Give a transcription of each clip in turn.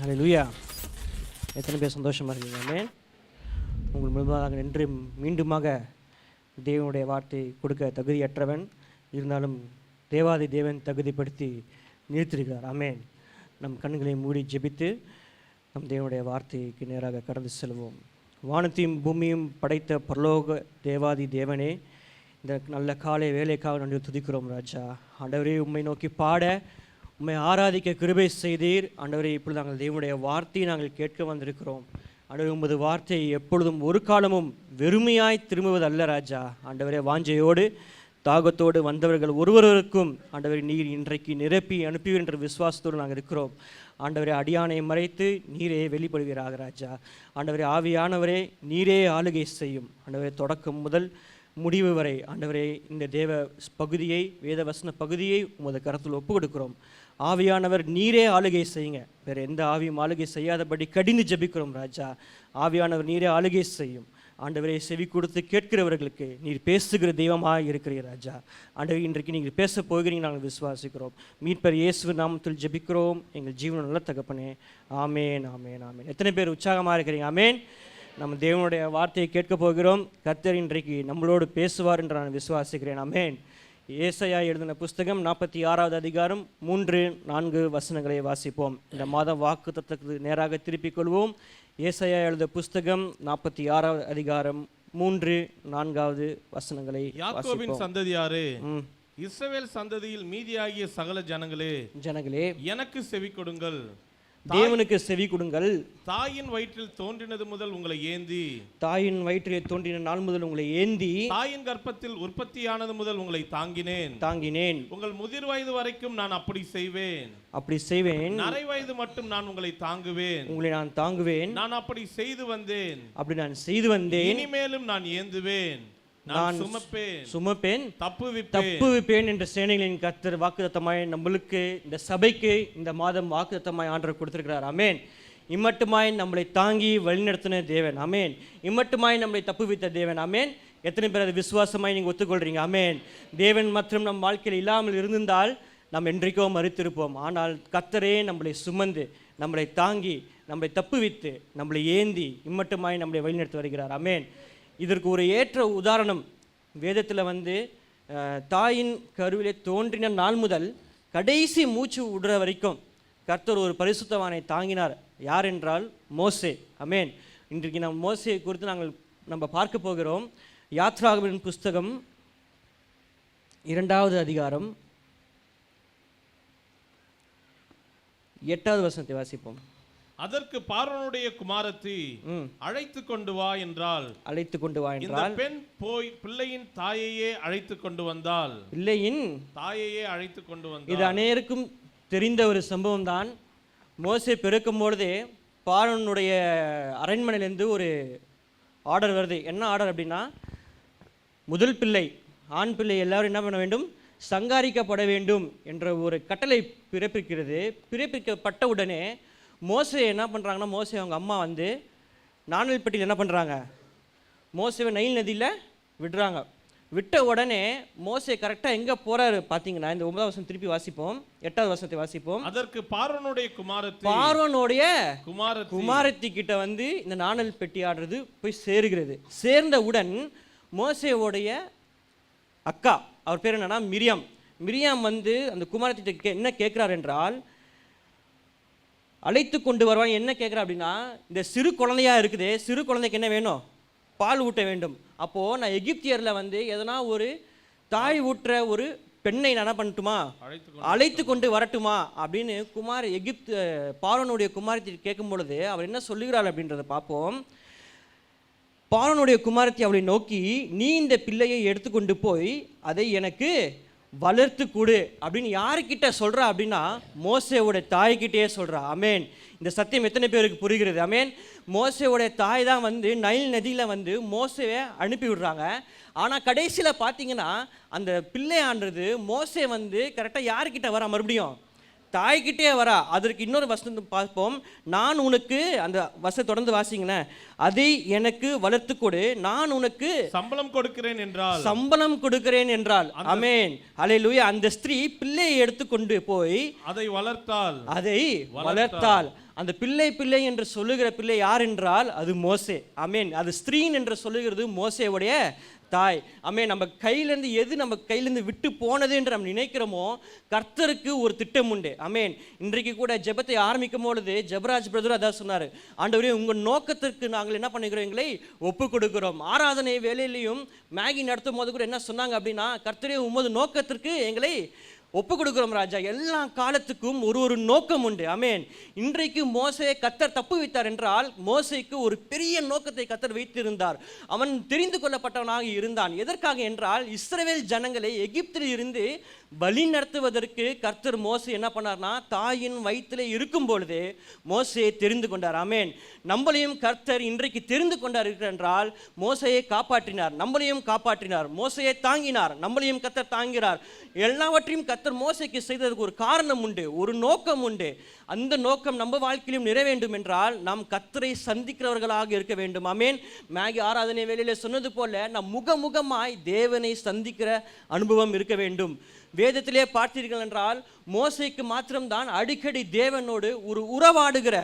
ஹல்லேலூயா. எத்தனை பேர் சந்தோஷமாக இருக்கீங்க? ஆமென். உங்கள் முன்பாக நின்று மீண்டுமாக தேவனுடைய வார்த்தை கொடுக்க தகுதியற்றவன், இருந்தாலும் தேவாதி தேவன் தகுதிப்படுத்தி நிறுத்திருக்கிறார். ஆமென். நம் கண்களை மூடி ஜெபித்து நம் தேவனுடைய வார்த்தைக்கு நேராக கடந்து செல்வோம். வானத்தையும் பூமியும் படைத்த பரலோக தேவாதி தேவனே, இந்த நல்ல காலை வேலைக்காக நன்றி துதிக்கிறோம் ராஜா. ஆண்டவரே, உம்மை நோக்கி பாட, உம்மை ஆராதிக்க கிருபை செய்தீர். ஆண்டவரே, இப்பொழுது நாங்கள் தேவனுடைய வார்த்தையை நாங்கள் கேட்க வந்திருக்கிறோம். ஆண்டவரே, உமது வார்த்தை எப்பொழுதும் ஒரு காலமும் வெறுமையாய் திரும்புவது அல்ல ராஜா. ஆண்டவரே, வாஞ்சையோடு தாகத்தோடு வந்தவர்கள் ஒருவருக்கும் ஆண்டவரே நீர் இன்றைக்கு நிரப்பி அனுப்புவீர் என்ற விசுவாசத்தோடு நாங்கள் இருக்கிறோம். ஆண்டவரே, அடியானை மறைத்து நீரே வெளிப்படுவீராக ராஜா. ஆண்டவரே, ஆவியானவரே நீரே ஆளுகை செய்யும். ஆண்டவரே, தொடக்கம் முதல் முடிவு வரை ஆண்டவரே இந்த தேவ பகுதியை, வேதவசன பகுதியை உமது கரத்தில் ஒப்பு கொடுக்கிறோம். ஆவியானவர் நீரே ஆளுகை செய்யுங்க. வேறு எந்த ஆவியும் ஆளுகை செய்யாதபடி கடிந்து ஜெபிக்கிறோம் ராஜா. ஆவியானவர் நீரே ஆளுகை செய்யும். ஆண்டவரே, செவி கொடுத்து கேட்கிறவர்களுக்கு நீர் பேசுகிற தெய்வமாக இருக்கிறீர் ராஜா. ஆண்டவர், இன்றைக்கு நீங்கள் பேச போகிறீங்க நாங்கள் விசுவாசிக்கிறோம். மீட்பர் இயேசு நாமத்தில் ஜெபிக்கிறோம் எங்கள் ஜீவன நல்ல தகப்பனே. ஆமேன், ஆமேன், ஆமேன். எத்தனை பேர் உற்சாகமாக இருக்கிறீங்க? ஆமேன். நம்ம தேவனுடைய வார்த்தையை கேட்க போகிறோம். கர்த்தர் இன்றைக்கு நம்மளோடு பேசுவார் என்று நான் விசுவாசிக்கிறேன். ஆமேன். ஏசாயா எழுதின புஸ்தகம் 46வது அதிகாரம் 3-4 வசனங்களை வாசிப்போம். இந்த மாதம் வாக்குத்தத்தத்துக்கு நேராக திருப்பிக் கொள்வோம். ஏசாயா எழுதின புஸ்தகம் 46வது அதிகாரம் 3-4 வசனங்களை யாக்கோபின் சந்ததியாரே, இஸ்ரவேல் சந்ததியில் மீதியாகிய சகல ஜனங்களே, எனக்கு செவி கொடுங்கள். தேவனுக்கு செவி கொடுங்கள். தாயின் வயிற்றில் தோன்றினது முதல் உங்களை ஏந்தி, தாயின் வயிற்றில் தோன்றின நாள் முதல் உங்களை ஏந்தி, தாயின் கர்ப்பத்தில் உற்பத்தியானது முதல் உங்களை தாங்கினேன். உங்கள் முதிர் வயது வரைக்கும் நான் அப்படி செய்வேன். நரை வயது மட்டும் நான் உங்களை தாங்குவேன். நான் அப்படி செய்து வந்தேன். இனிமேலும் நான் ஏந்துவேன், நான் சுமப்பேன், தப்புவிப்பேன் என்ற சேனைகளின் கர்த்தர் வாக்குத்தத்தமாய் நம்மளுக்கு, இந்த சபைக்கு இந்த மாதம் வாக்குத்தத்தமாய் ஆண்டவர் கொடுத்திருக்கிறார். ஆமென். இம்மட்டுமாய் நம்மளை தாங்கி வழிநடத்தின தேவன். ஆமென். இம்மட்டுமாய் நம்மளை தப்புவித்த தேவன். ஆமென். எத்தனை பேர் அதை விசுவாசமாய் நீங்கள் ஒத்துக்கொள்றீங்க? ஆமென். தேவன் மற்றும் நம் வாழ்க்கையில் இல்லாமல் இருந்திருந்தால் நாம் என்றைக்கோ மறித்திருப்போம். ஆனால் கர்த்தரே நம்மளை சுமந்து, நம்மளை தாங்கி, நம்மளை தப்புவித்து, நம்மளை ஏந்தி இம்மட்டுமாய் நம்மளை வழிநடத்தி வருகிறார். ஆமென். இதற்கு ஒரு ஏற்ற உதாரணம் வேதத்தில் தாயின் கருவிலே தோன்றின நாள் முதல் கடைசி மூச்சு விடுற வரைக்கும் கர்த்தர் ஒரு பரிசுத்தவானை தாங்கினார். யார் என்றால் மோசே. ஆமென். இன்றைக்கு நம்ம மோசேயை குறித்து நம்ம பார்க்க போகிறோம். யாத்ராகமத்தின் புஸ்தகம் 2வது அதிகாரம் 8வது வசனத்தை வாசிப்போம். அதற்கு பார்வோனுடைய குமாரத்தி அழைத்து கொண்டு வா என்றால், இந்த பெண் போய் பிள்ளையின் தாயையே அழைத்து கொண்டு வந்தாள். இது அநேருக்கும் தெரிந்த ஒரு சம்பவம் தான். மோசே பிறக்கும் பொழுதே பார்வோனுடைய அரண்மனையிலேருந்து ஒரு ஆர்டர் வருது. என்ன ஆர்டர் அப்படின்னா, முதல் பிள்ளை, ஆண் பிள்ளை எல்லாரும் என்ன பண்ண வேண்டும்? சங்காரிக்கப்பட வேண்டும் என்ற ஒரு கட்டளை பிறப்பிக்கப்பட்ட உடனே மோசே என்ன பண்ணுறாங்கன்னா, மோசே அவங்க அம்மா நாணல் பெட்டியில் என்ன பண்ணுறாங்க? மோசேவை நைல் நதியில் விடுறாங்க. விட்ட உடனே மோசே கரெக்டாக எங்கே போகிறாரு பார்த்தீங்கன்னா, இந்த 9வது வசனம் திருப்பி வாசிப்போம், 8வது வசனத்தை வாசிப்போம். அதற்கு பார்வோனுடைய குமாரத்தி கிட்ட இந்த நாணல் பெட்டி ஆடுறது போய் சேருகிறது. சேர்ந்தவுடன் மோசேவுடைய அக்கா, அவர் பேர் என்னன்னா மிரியாம் அந்த குமாரத்திட்ட என்ன கேட்குறார் என்றால், அழைத்து கொண்டு வருவான். என்ன கேட்குறா அப்படின்னா, இந்த சிறு குழந்தையா இருக்குதே, சிறு குழந்தைக்கு என்ன வேணும்? பால் ஊட்ட வேண்டும். அப்போது நான் எகிப்தியரில் எதனா ஒரு தாய் ஊட்டுற ஒரு பெண்ணை நான் என்ன பண்ணட்டுமா, அழைத்து கொண்டு வரட்டுமா அப்படின்னு பார்வோனுடைய குமாரத்தி கேட்கும் பொழுது அவர் என்ன சொல்லுகிறாள் அப்படின்றத பார்ப்போம். பார்வோனுடைய குமாரத்தி அவளை நோக்கி, நீ இந்த பிள்ளையை எடுத்துக்கொண்டு போய் அதை எனக்கு வளர்த்து கொடு அப்படின்னு யாருக்கிட்ட சொல்கிறா அப்படின்னா, மோசேவோட தாய்கிட்டே சொல்கிறா. ஆமேன். இந்த சத்தியம் எத்தனை பேருக்கு புரிகிறது? ஆமேன். மோசேவோட தாய் தான் நைல் நதியில் மோசேவை அனுப்பி விடுறாங்க. ஆனால் கடைசியில் பார்த்தீங்கன்னா அந்த பிள்ளையான்றது மோசே கரெக்டாக யாருக்கிட்ட வர, மறுபடியும் தாய்கிட்டே வரா. அதற்கு இன்னொரு வசனம் பார்ப்போம். நான் உனக்கு, அந்த வசனம் தொடர்ந்து வாசிங்களேன், அதை எனக்கு வளர்த்து கொடு, நான் உனக்கு சம்பளம் கொடுக்கிறேன் என்றால், சம்பளம் கொடுக்கிறேன் என்றால். ஆமென், ஹல்லேலூயா. அந்த ஸ்திரீ பிள்ளையை எடுத்துக்கொண்டு போய் அதை வளர்த்தாள். அந்த பிள்ளை என்று சொல்லுகிற பிள்ளை யார் என்றால் அது மோசே. ஆமென். அது ஸ்திரீன் என்று சொல்லுகிறது மோசேவுடைய தாய். ஆமென். நம்ம கையிலேருந்து எது நம்ம கையிலேருந்து விட்டு போனது என்று நம்ம நினைக்கிறோமோ, கர்த்தருக்கு ஒரு திட்டம் உண்டு. ஆமென். இன்றைக்கு கூட ஜெபத்தை ஆரம்பிக்கும் பொழுது ஜெபராஜ் பிரதர் அதான் சொன்னார், ஆண்டவரே உங்கள் நோக்கத்திற்கு நாங்கள் என்ன பண்ணுகிறோம், எங்களை ஒப்பு கொடுக்கிறோம். ஆராதனை வேலையிலையும் மேகி நடத்தும் போது கூட என்ன சொன்னாங்க அப்படின்னா, கர்த்தரே உமது நோக்கத்திற்கு எங்களை ஒப்பு கொடுக்கிறோம் ராஜா. எல்லா காலத்துக்கும் ஒரு நோக்கம் உண்டு. ஆமென். இன்றைக்கு மோசே கர்த்தர் தப்பு வைத்தார் என்றால், மோசேக்கு ஒரு பெரிய நோக்கத்தை கர்த்தர் வைத்திருந்தார். அவன் தெரிந்து கொள்ளப்பட்டவனாக இருந்தான். எதற்காக என்றால், இஸ்ரவேல் ஜனங்களை எகிப்தில் இருந்து வழி நடத்துவதற்கு கர்த்தர் மோசே என்ன பண்ணார்னா, தாயின் வயிற்றிலே இருக்கும் பொழுதே மோசையை தெரிந்து கொண்டார். ஆமென். நம்மளையும் கர்த்தர் இன்றைக்கு தெரிந்து கொண்டார் என்றால், மோசையை காப்பாற்றினார், நம்மளையும் காப்பாற்றினார். மோசையை தாங்கினார், நம்மளையும் கர்த்தர் தாங்கிறார். எல்லாவற்றையும் கர்த்தர் மோசைக்கு செய்ததற்கு ஒரு காரணம் உண்டு, ஒரு நோக்கம் உண்டு. அந்த நோக்கம் நம்ம வாழ்க்கையிலும் நிறைய வேண்டும் என்றால், நாம் கர்த்தரை சந்திக்கிறவர்களாக இருக்க வேண்டும். ஆமென். மேகி ஆராதனை வேளையிலே சொன்னது போல, நாம் முகமுகமாய் தேவனை சந்திக்கிற அனுபவம் இருக்க வேண்டும். வேதத்திலே பார்த்தீர்கள் என்றால், மோசேக்கு மாத்திரம்தான் அடிக்கடி தேவனோடு ஒரு உறவாடுகிற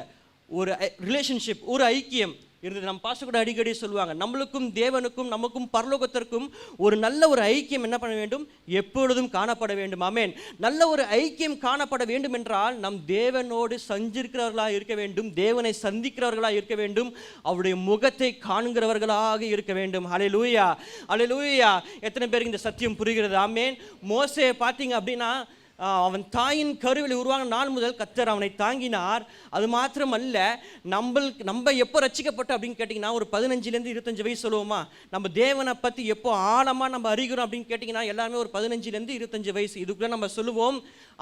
ஒரு ரிலேஷன்ஷிப், ஒரு ஐக்கியம் இருந்தது. நம்ம பாஸ்டர் கூட அடிக்கடி சொல்லுவாங்க, நம்மளுக்கும் தேவனுக்கும் நமக்கும் பரலோகத்திற்கும் ஒரு நல்ல ஒரு ஐக்கியம் என்ன பண்ண வேண்டும், எப்பொழுதும் காணப்பட வேண்டும். ஆமென். நல்ல ஒரு ஐக்கியம் காணப்பட வேண்டும் என்றால், நம் தேவனோடு சஞ்சிருக்கிறவர்களாக இருக்க வேண்டும், தேவனை சந்திக்கிறவர்களாக இருக்க வேண்டும், அவருடைய முகத்தை காண்கிறவர்களாக இருக்க வேண்டும். ஹல்லேலூயா, ஹல்லேலூயா. எத்தனை பேருக்கு இந்த சத்தியம் புரிகிறது? ஆமென். மோசே பார்த்தீங்க அப்படின்னா, அவன் தாயின் கருவில் உருவான நாள் முதல் கர்த்தர் அவனை தாங்கினார். அது மாத்திரம் அல்ல, நம்ம எப்போ ரட்சிக்கப்பட்டோம் அப்படின்னு கேட்டிங்கன்னா, ஒரு 15லேருந்து 25 வயசு சொல்லுவோமா? நம்ம தேவனை பற்றி எப்போ ஆழமாக நம்ம அறிகிறோம் அப்படின்னு கேட்டிங்கன்னா, எல்லாமே ஒரு 15லேருந்து 25 வயசு இதுக்குள்ளே நம்ம சொல்லுவோம்.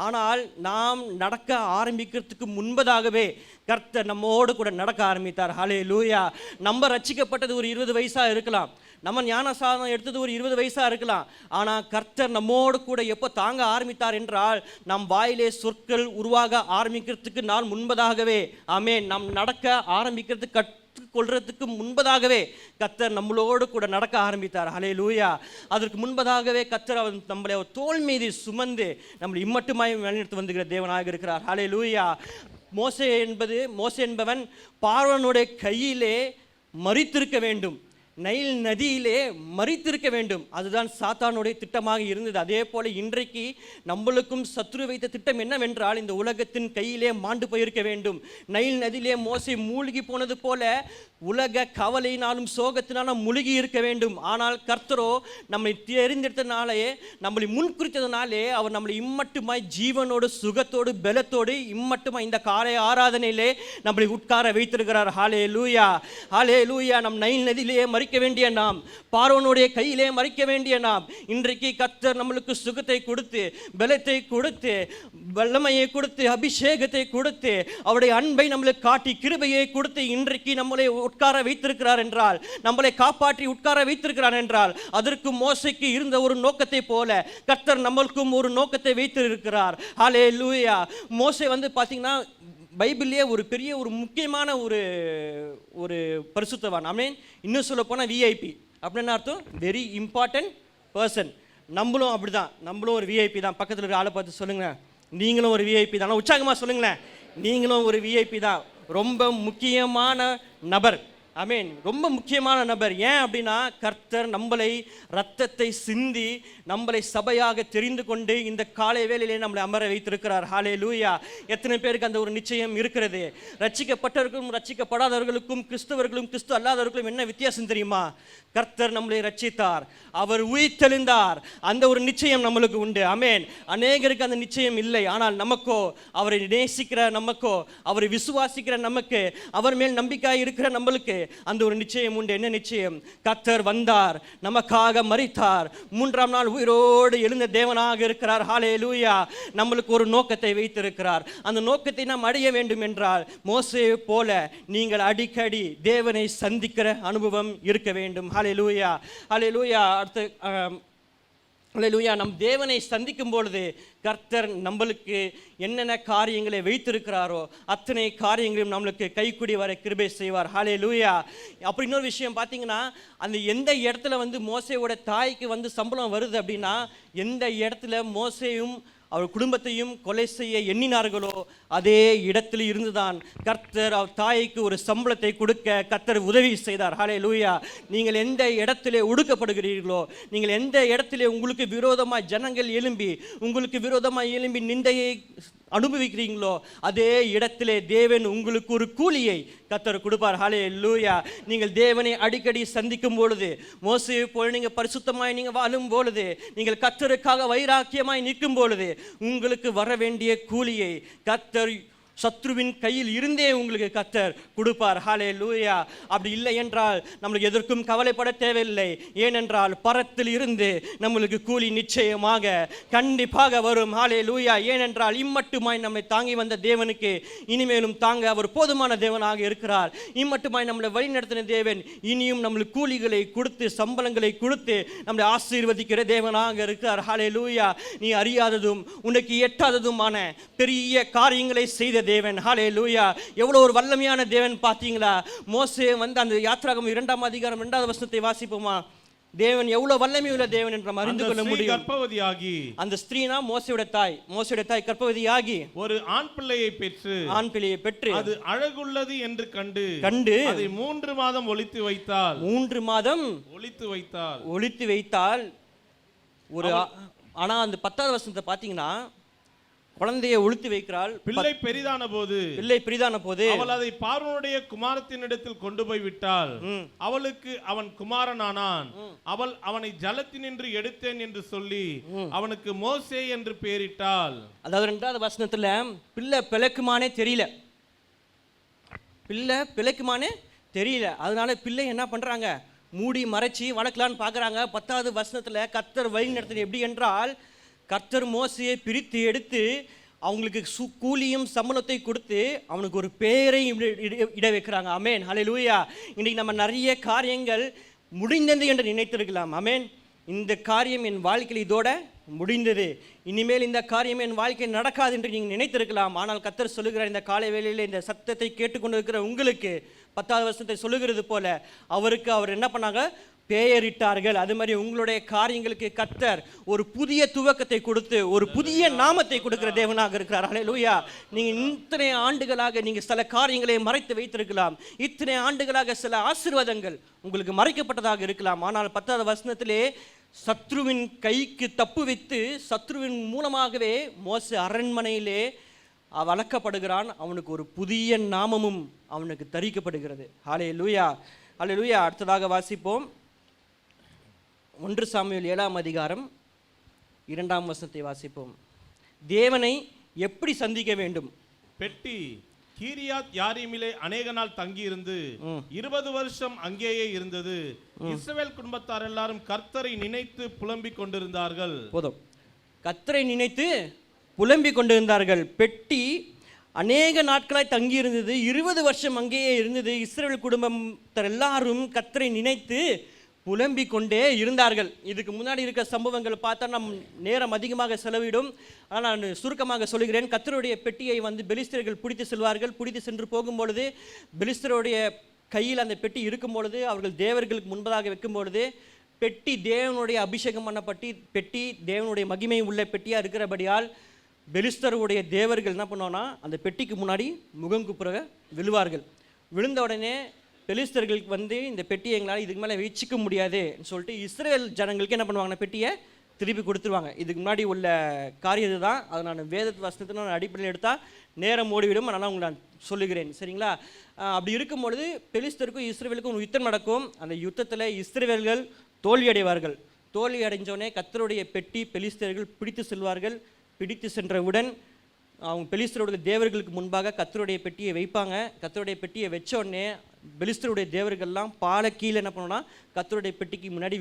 ஆனால் நாம் நடக்க ஆரம்பிக்கிறதுக்கு முன்பதாகவே கர்த்தர் நம்மோடு கூட நடக்க ஆரம்பித்தார். ஹல்லேலூயா. நம்ம ரட்சிக்கப்பட்டது ஒரு 20 வயசாக இருக்கலாம், நம்ம ஞானசாதனம் எடுத்தது ஒரு 20 வயசாக இருக்கலாம். ஆனால் கர்த்தர் நம்மோடு கூட எப்போ தாங்க ஆரம்பித்தார் என்றால், நம் வாயிலே சொற்கள் உருவாக ஆரம்பிக்கிறதுக்கு நாள் முன்பதாகவே, ஆமென், நாம் நடக்க ஆரம்பிக்கிறதுக்கு கற்றுக்கொள்றதுக்கு முன்பதாகவே கர்த்தர் நம்மளோடு கூட நடக்க ஆரம்பித்தார். ஹல்லேலூயா. அதற்கு முன்பதாகவே கர்த்தர் நம்மளை தோள் மீது சுமந்து நம்மளை இம்மட்டுமாய் வழிநடத்தி வந்துகிற தேவனாக இருக்கிறார். ஹல்லேலூயா. மோசே என்பவன் பார்வோனுடைய கையிலே மரித்திருக்க வேண்டும், நைல் நதியிலே மரித்திருக்க வேண்டும். அதுதான் சாத்தானுடைய திட்டமாக இருந்தது. அதே போல இன்றைக்கு நம்மளுக்கும் சத்துரு வைத்த திட்டம் என்னவென்றால், இந்த உலகத்தின் கையிலே மாண்டு போயிருக்க வேண்டும். நைல் நதியிலே மோசே மூழ்கி போனது போல உலக கவலையினாலும் சோகத்தினாலும் முழுகி இருக்க வேண்டும். ஆனால் கர்த்தரோ நம்மை தெரிந்தெடுத்தனாலே, நம்மளை முன்குறித்ததுனாலே, அவர் நம்மளை இம்மட்டுமாய் ஜீவனோடு சுகத்தோடு பலத்தோடு இம்மட்டுமாய் இந்த காலை ஆராதனையிலே நம்மளை உட்கார வைத்திருக்கிறார். ஹல்லேலூயா, ஹல்லேலூயா. நம் நைல் நதியிலே மறிக்க வேண்டிய நாம், பார்வோனுடைய கையிலே மறிக்க வேண்டிய நாம், இன்றைக்கு கர்த்தர் நம்மளுக்கு சுகத்தை கொடுத்து, பலத்தை கொடுத்து, வல்லமையை கொடுத்து, அபிஷேகத்தை கொடுத்து, அவருடைய அன்பை நம்மளுக்கு காட்டி, கிருபையை கொடுத்து இன்றைக்கு நம்மளை உட்கார வைத்திருக்கிறார் என்றால், நம்மளை காப்பாற்றி உட்கார வைத்திருக்கிறார் என்றால், அதற்கு மோசேக்கு இருந்த ஒரு நோக்கத்தை போல கர்த்தர் நம்மளுக்கும் ஒரு நோக்கத்தை வைத்திருக்கிறார். ஹல்லேலூயா. மோசே பார்த்தீங்கன்னா, பைபிள்லேயே ஒரு பெரிய ஒரு முக்கியமான ஒரு பரிசுத்தவான். ஆமென். இன்னும் சொல்ல போனால் விஐபி அப்படின்னு அர்த்தம், வெரி இம்பார்ட்டன்ட் பர்சன். நம்மளும் அப்படிதான், நம்மளும் ஒரு விஐபி தான். பக்கத்தில் இருக்கிற ஆளை பார்த்து சொல்லுங்களேன், நீங்களும் ஒரு விஐபி தான். உற்சாகமாக சொல்லுங்களேன், நீங்களும் ஒரு விஐபி தான். ரொம்ப முக்கியமான நபர். ஆமென். ரொம்ப முக்கியமான நபர். ஏன் அப்படின்னா, கர்த்தர் நம்மளை ரத்தத்தை சிந்தி நம்மளை சபையாக தெரிந்து கொண்டு இந்த காலை வேளையிலே நம்மளை அமர வைத்திருக்கிறார். ஹல்லேலூயா. எத்தனை பேருக்கு அந்த ஒரு நிச்சயம் இருக்கிறது? ரட்சிக்கப்பட்டவர்களுக்கும் ரட்சிக்கப்படாதவர்களுக்கும் கிறிஸ்தவர்களும் கிறிஸ்து அல்லாதவர்களும் என்ன வித்தியாசம் தெரியுமா? கர்த்தர் நம்மளை ரட்சித்தார், அவர் உயிர்த்தெழுந்தார், அந்த ஒரு நிச்சயம் நம்மளுக்கு உண்டு. ஆமென். அநேகருக்கு அந்த நிச்சயம் இல்லை. ஆனால் நமக்கோ, அவரை நேசிக்கிற நமக்கோ, அவரை விசுவாசிக்கிற நமக்கு, அவர் மேல் நம்பிக்கை இருக்கிற நம்மளுக்கு அந்த ஒரு நிச்சயம் உண்டு. என்ன நிச்சயம்? கர்த்தர் வந்தார், நமக்காக மரித்தார், 3ஆம் நாள் உயிரோடு எழுந்த தேவனாக இருக்கிறார். ஹல்லேலூயா. நம்மளுக்கு ஒரு நோக்கத்தை வைத்திருக்கிறார். அந்த நோக்கத்தை நாம் அடைய வேண்டும் என்றால், மோசேயை போல நீங்கள் அடிக்கடி தேவனை சந்திக்கிற அனுபவம் இருக்க வேண்டும். ஹல்லேலூயா, ஹல்லேலூயா. அடுத்து அல்லேலூயா. நம் தேவனை சந்திக்கும் பொழுது கர்த்தர் நம்மளுக்கு என்னென்ன காரியங்களை வைத்திருக்கிறாரோ அத்தனை காரியங்களையும் நம்மளுக்கு கைக்கூடி வர கிருபை செய்வார். அல்லேலூயா. அப்படி இன்னொரு விஷயம் பார்த்தீங்கன்னா, அந்த எந்த இடத்துல மோசேயோட தாய்க்கு சம்பளம் வருது அப்படின்னா, எந்த இடத்துல மோசேயும் அவர் குடும்பத்தையும் கொலை செய்ய எண்ணினார்களோ அதே இடத்தில் இருந்துதான் கர்த்தர் அவர் தாய்க்கு ஒரு சம்பளத்தை கொடுக்க கர்த்தர் உதவி செய்தார். ஹல்லேலூயா. நீங்கள் எந்த இடத்திலே ஒடுக்கப்படுகிறீர்களோ, நீங்கள் எந்த இடத்திலே உங்களுக்கு விரோதமாக ஜனங்கள் எழும்பி நிந்தையை அனுபவிக்கிறீங்களோ அதே இடத்திலே தேவன் உங்களுக்கு ஒரு கூலியை கர்த்தர் கொடுப்பார். ஹல்லேலூயா. நீங்கள் தேவனை அடிக்கடி சந்திக்கும் பொழுது, மோசேயை போல் நீங்கள் பரிசுத்தமாய் நீங்கள் வாழும் பொழுது, நீங்கள் கர்த்தருக்காக வைராக்கியமாய் நிற்கும் பொழுது உங்களுக்கு வர வேண்டிய கூலியை கர்த்தர் சத்ருவின் கையில் இருந்தே உங்களுக்கு கர்த்தர் கொடுப்பார். ஹல்லேலூயா. அப்படி இல்லை என்றால் நம்மளுக்கு எதற்கும் கவலைப்பட தேவையில்லை. ஏனென்றால் பரத்தில் இருந்து நம்மளுக்கு கூலி நிச்சயமாக கண்டிப்பாக வரும். ஹல்லேலூயா. ஏனென்றால் இம்மட்டுமாய் நம்மை தாங்கி வந்த தேவனுக்கு இனிமேலும் தாங்க அவர் போதுமான தேவனாக இருக்கிறார். இம்மட்டுமாய் நம்மளை வழிநடத்தின தேவன் இனியும் நம்மளுக்கு கூலிகளை கொடுத்து சம்பளங்களை கொடுத்து நம்மளை ஆசீர்வதிக்கிற தேவனாக இருக்கிறார். ஹல்லேலூயா. நீ அறியாததும் உனக்கு எட்டாததுமான பெரிய காரியங்களை செய்த தேவன். ஹல்லேலூயா. எவ்வளவு ஒரு வல்லமையான தேவன் பார்த்தீங்களா? மோசே அந்த யாத்ராகமம் 2ஆம் அதிகாரம் 2வது வசனத்தை வாசிப்போமா? தேவன் எவ்வளவு வல்லமை உள்ள தேவன் என்று அறிந்து கொள்ள முடியும். கர்ப்பவதியாகி, அந்த ஸ்திரீனா மோசேயோட தாய் கர்ப்பவதியாகி ஒரு ஆண் பிள்ளையை பெற்று அது அழகுள்ளது என்று கண்டு அதை 3 மாதம் ஒளித்து வைத்தாள். ஒரு ஆனா அந்த 10வது வசனத்தை பார்த்தீங்கன்னா, குழந்தையை ஒளித்து வைக்கிறாள். பிள்ளை பெரிதான போது அவள் அதை பார்வோனுடைய குமாரத்தினிடத்தில் கொண்டு போய் விட்டாள். அவளுக்கு அவன் குமாரனானான். அவள் அவனை ஜலத்தினின்று எடுத்தேன் என்று சொல்லி அவனுக்கு மோசே என்று பெயரிட்டாள். அதாவது 2வது வசனத்துல பிள்ளை பிழைக்குமானே தெரியல. அதனால பிள்ளை என்ன பண்றாங்க? மூடி மறைச்சி வளர்க்கலான்னு பார்க்குறாங்க. 10வது வசனத்துல கர்த்தர் வழி நடத்தின எப்படி என்றால், கர்த்தர் மோசையை பிரித்து எடுத்து அவங்களுக்கு கூலியும் சம்பளத்தை கொடுத்து அவனுக்கு ஒரு பெயரை இட வைக்கிறாங்க. ஆமென். ஹல்லேலூயா. இன்றைக்கி நம்ம நிறைய காரியங்கள் முடிந்தது என்று நினைத்திருக்கலாம். ஆமென். இந்த காரியம் என் வாழ்க்கையில் இதோட முடிந்தது, இனிமேல் இந்த காரியம் என் வாழ்க்கையில் நடக்காது என்று நீங்கள் நினைத்திருக்கலாம். ஆனால் கர்த்தர் சொல்லுகிறார், இந்த காலை வேளையில் இந்த சத்தத்தை கேட்டுக்கொண்டிருக்கிற உங்களுக்கு 10வது வசனத்தை சொல்லுகிறது போல அவர் என்ன பண்ணாங்க? பெயரிட்டார்கள். அது மாதிரி உங்களுடைய காரியங்களுக்கு கர்த்தர் ஒரு புதிய துவக்கத்தை கொடுத்து ஒரு புதிய நாமத்தை கொடுக்கிற தேவனாக இருக்கிறார். ஹல்லேலூயா. நீங்கள் இத்தனை ஆண்டுகளாக நீங்கள் சில காரியங்களை மறைத்து வைத்திருக்கலாம். இத்தனை ஆண்டுகளாக சில ஆசீர்வாதங்கள் உங்களுக்கு மறைக்கப்பட்டதாக இருக்கலாம். ஆனால் 10வது வசனத்திலே சத்ருவின் கைக்கு தப்பு வைத்து சத்ருவின் மூலமாகவே மோசே அரண்மனையிலே வளர்க்கப்படுகிறான். அவனுக்கு ஒரு புதிய நாமமும் அவனுக்கு தரிக்கப்படுகிறது. ஹல்லேலூயா. ஹல்லேலூயா. அடுத்ததாக வாசிப்போம். 1 சாமுவேல் 7ஆம் அதிகாரம் 2ஆம் வசனத்தை வாசிப்போம். தேவனை எப்படி சந்திக்க வேண்டும்? பெட்டி கீரியாத் யாரீமிலே அநேக நாள் தங்கி இருந்து 20 வருஷம் அங்கேயே இருந்தது. இஸ்ரவேல் குடும்பத்தார் எல்லாரும் கர்த்தரை நினைத்து புலம்பிக் கொண்டிருந்தார்கள். போதும். கர்த்தரை நினைத்து புலம்பிக் கொண்டிருந்தார்கள். பெட்டி அநேக நாட்களாய் தங்கி இருந்தது. 20 வருஷம் அங்கேயே இருந்தது. இஸ்ரவேல் குடும்பத்தார் எல்லாரும் கர்த்தரை நினைத்து புலம்பிக் கொண்டே இருந்தார்கள். இதுக்கு முன்னாடி இருக்க சம்பவங்கள் பார்த்தா நம் நேரம் அதிகமாக செலவிடும். ஆனால் நான் சுருக்கமாக சொல்கிறேன். கர்த்தருடைய பெட்டியை பெலிஸ்தர்கள் பிடித்து செல்வார்கள். பிடித்து சென்று போகும்பொழுது பெலிஸ்தருடைய கையில் அந்த பெட்டி இருக்கும் பொழுது அவர்கள் தேவர்களுக்கு முன்பதாக வைக்கும் பொழுது பெட்டி தேவனுடைய அபிஷேகம் பண்ணப்பட்டு பெட்டி தேவனுடைய மகிமை உள்ள பெட்டியாக இருக்கிறபடியால் பெலிஸ்தருடைய தேவர்கள் என்ன பண்ணுவாங்கன்னா அந்த பெட்டிக்கு முன்னாடி முகங்குப்புற விழுவார்கள். விழுந்த உடனே பெலிஸ்தர்களுக்கு இந்த பெட்டியை எங்களால் இதுக்கு மேலே வச்சுக்க முடியாதுன்னு சொல்லிட்டு இஸ்ரேல் ஜனங்களுக்கு என்ன பண்ணுவாங்க? பெட்டியை திருப்பி கொடுத்துருவாங்க. இதுக்கு முன்னாடி உள்ள காரியம் இதுதான். அதை நான் வேத வசனத்தின் அடிப்படையில் எடுத்தால் நேரம் ஓடிவிடும். அதனால் உங்களுக்கு நான் சொல்லுகிறேன். சரிங்களா? அப்படி இருக்கும்பொழுது பெலிஸ்தருக்கும் இஸ்ரேலுக்கும் ஒரு யுத்தம் நடக்கும். அந்த யுத்தத்தில் இஸ்ரேலர்கள் தோல்வி அடைவார்கள். தோல்வி அடைஞ்சோடனே கர்த்தருடைய பெட்டி பெலிஸ்தர்கள் பிடித்து செல்வார்கள். பிடித்து சென்றவுடன் அவங்க பெலிஸ்தருடைய தேவர்களுக்கு முன்பாக கர்த்தருடைய பெட்டியை வைப்பாங்க. கர்த்தருடைய பெட்டியை வச்ச உடனே பெலிஸ்தருடைய தேவர்கள்லாம் பாலை கீழே என்ன பண்ணுவோன்னா கர்த்தருடைய பெட்டிக்கு முன்னாடி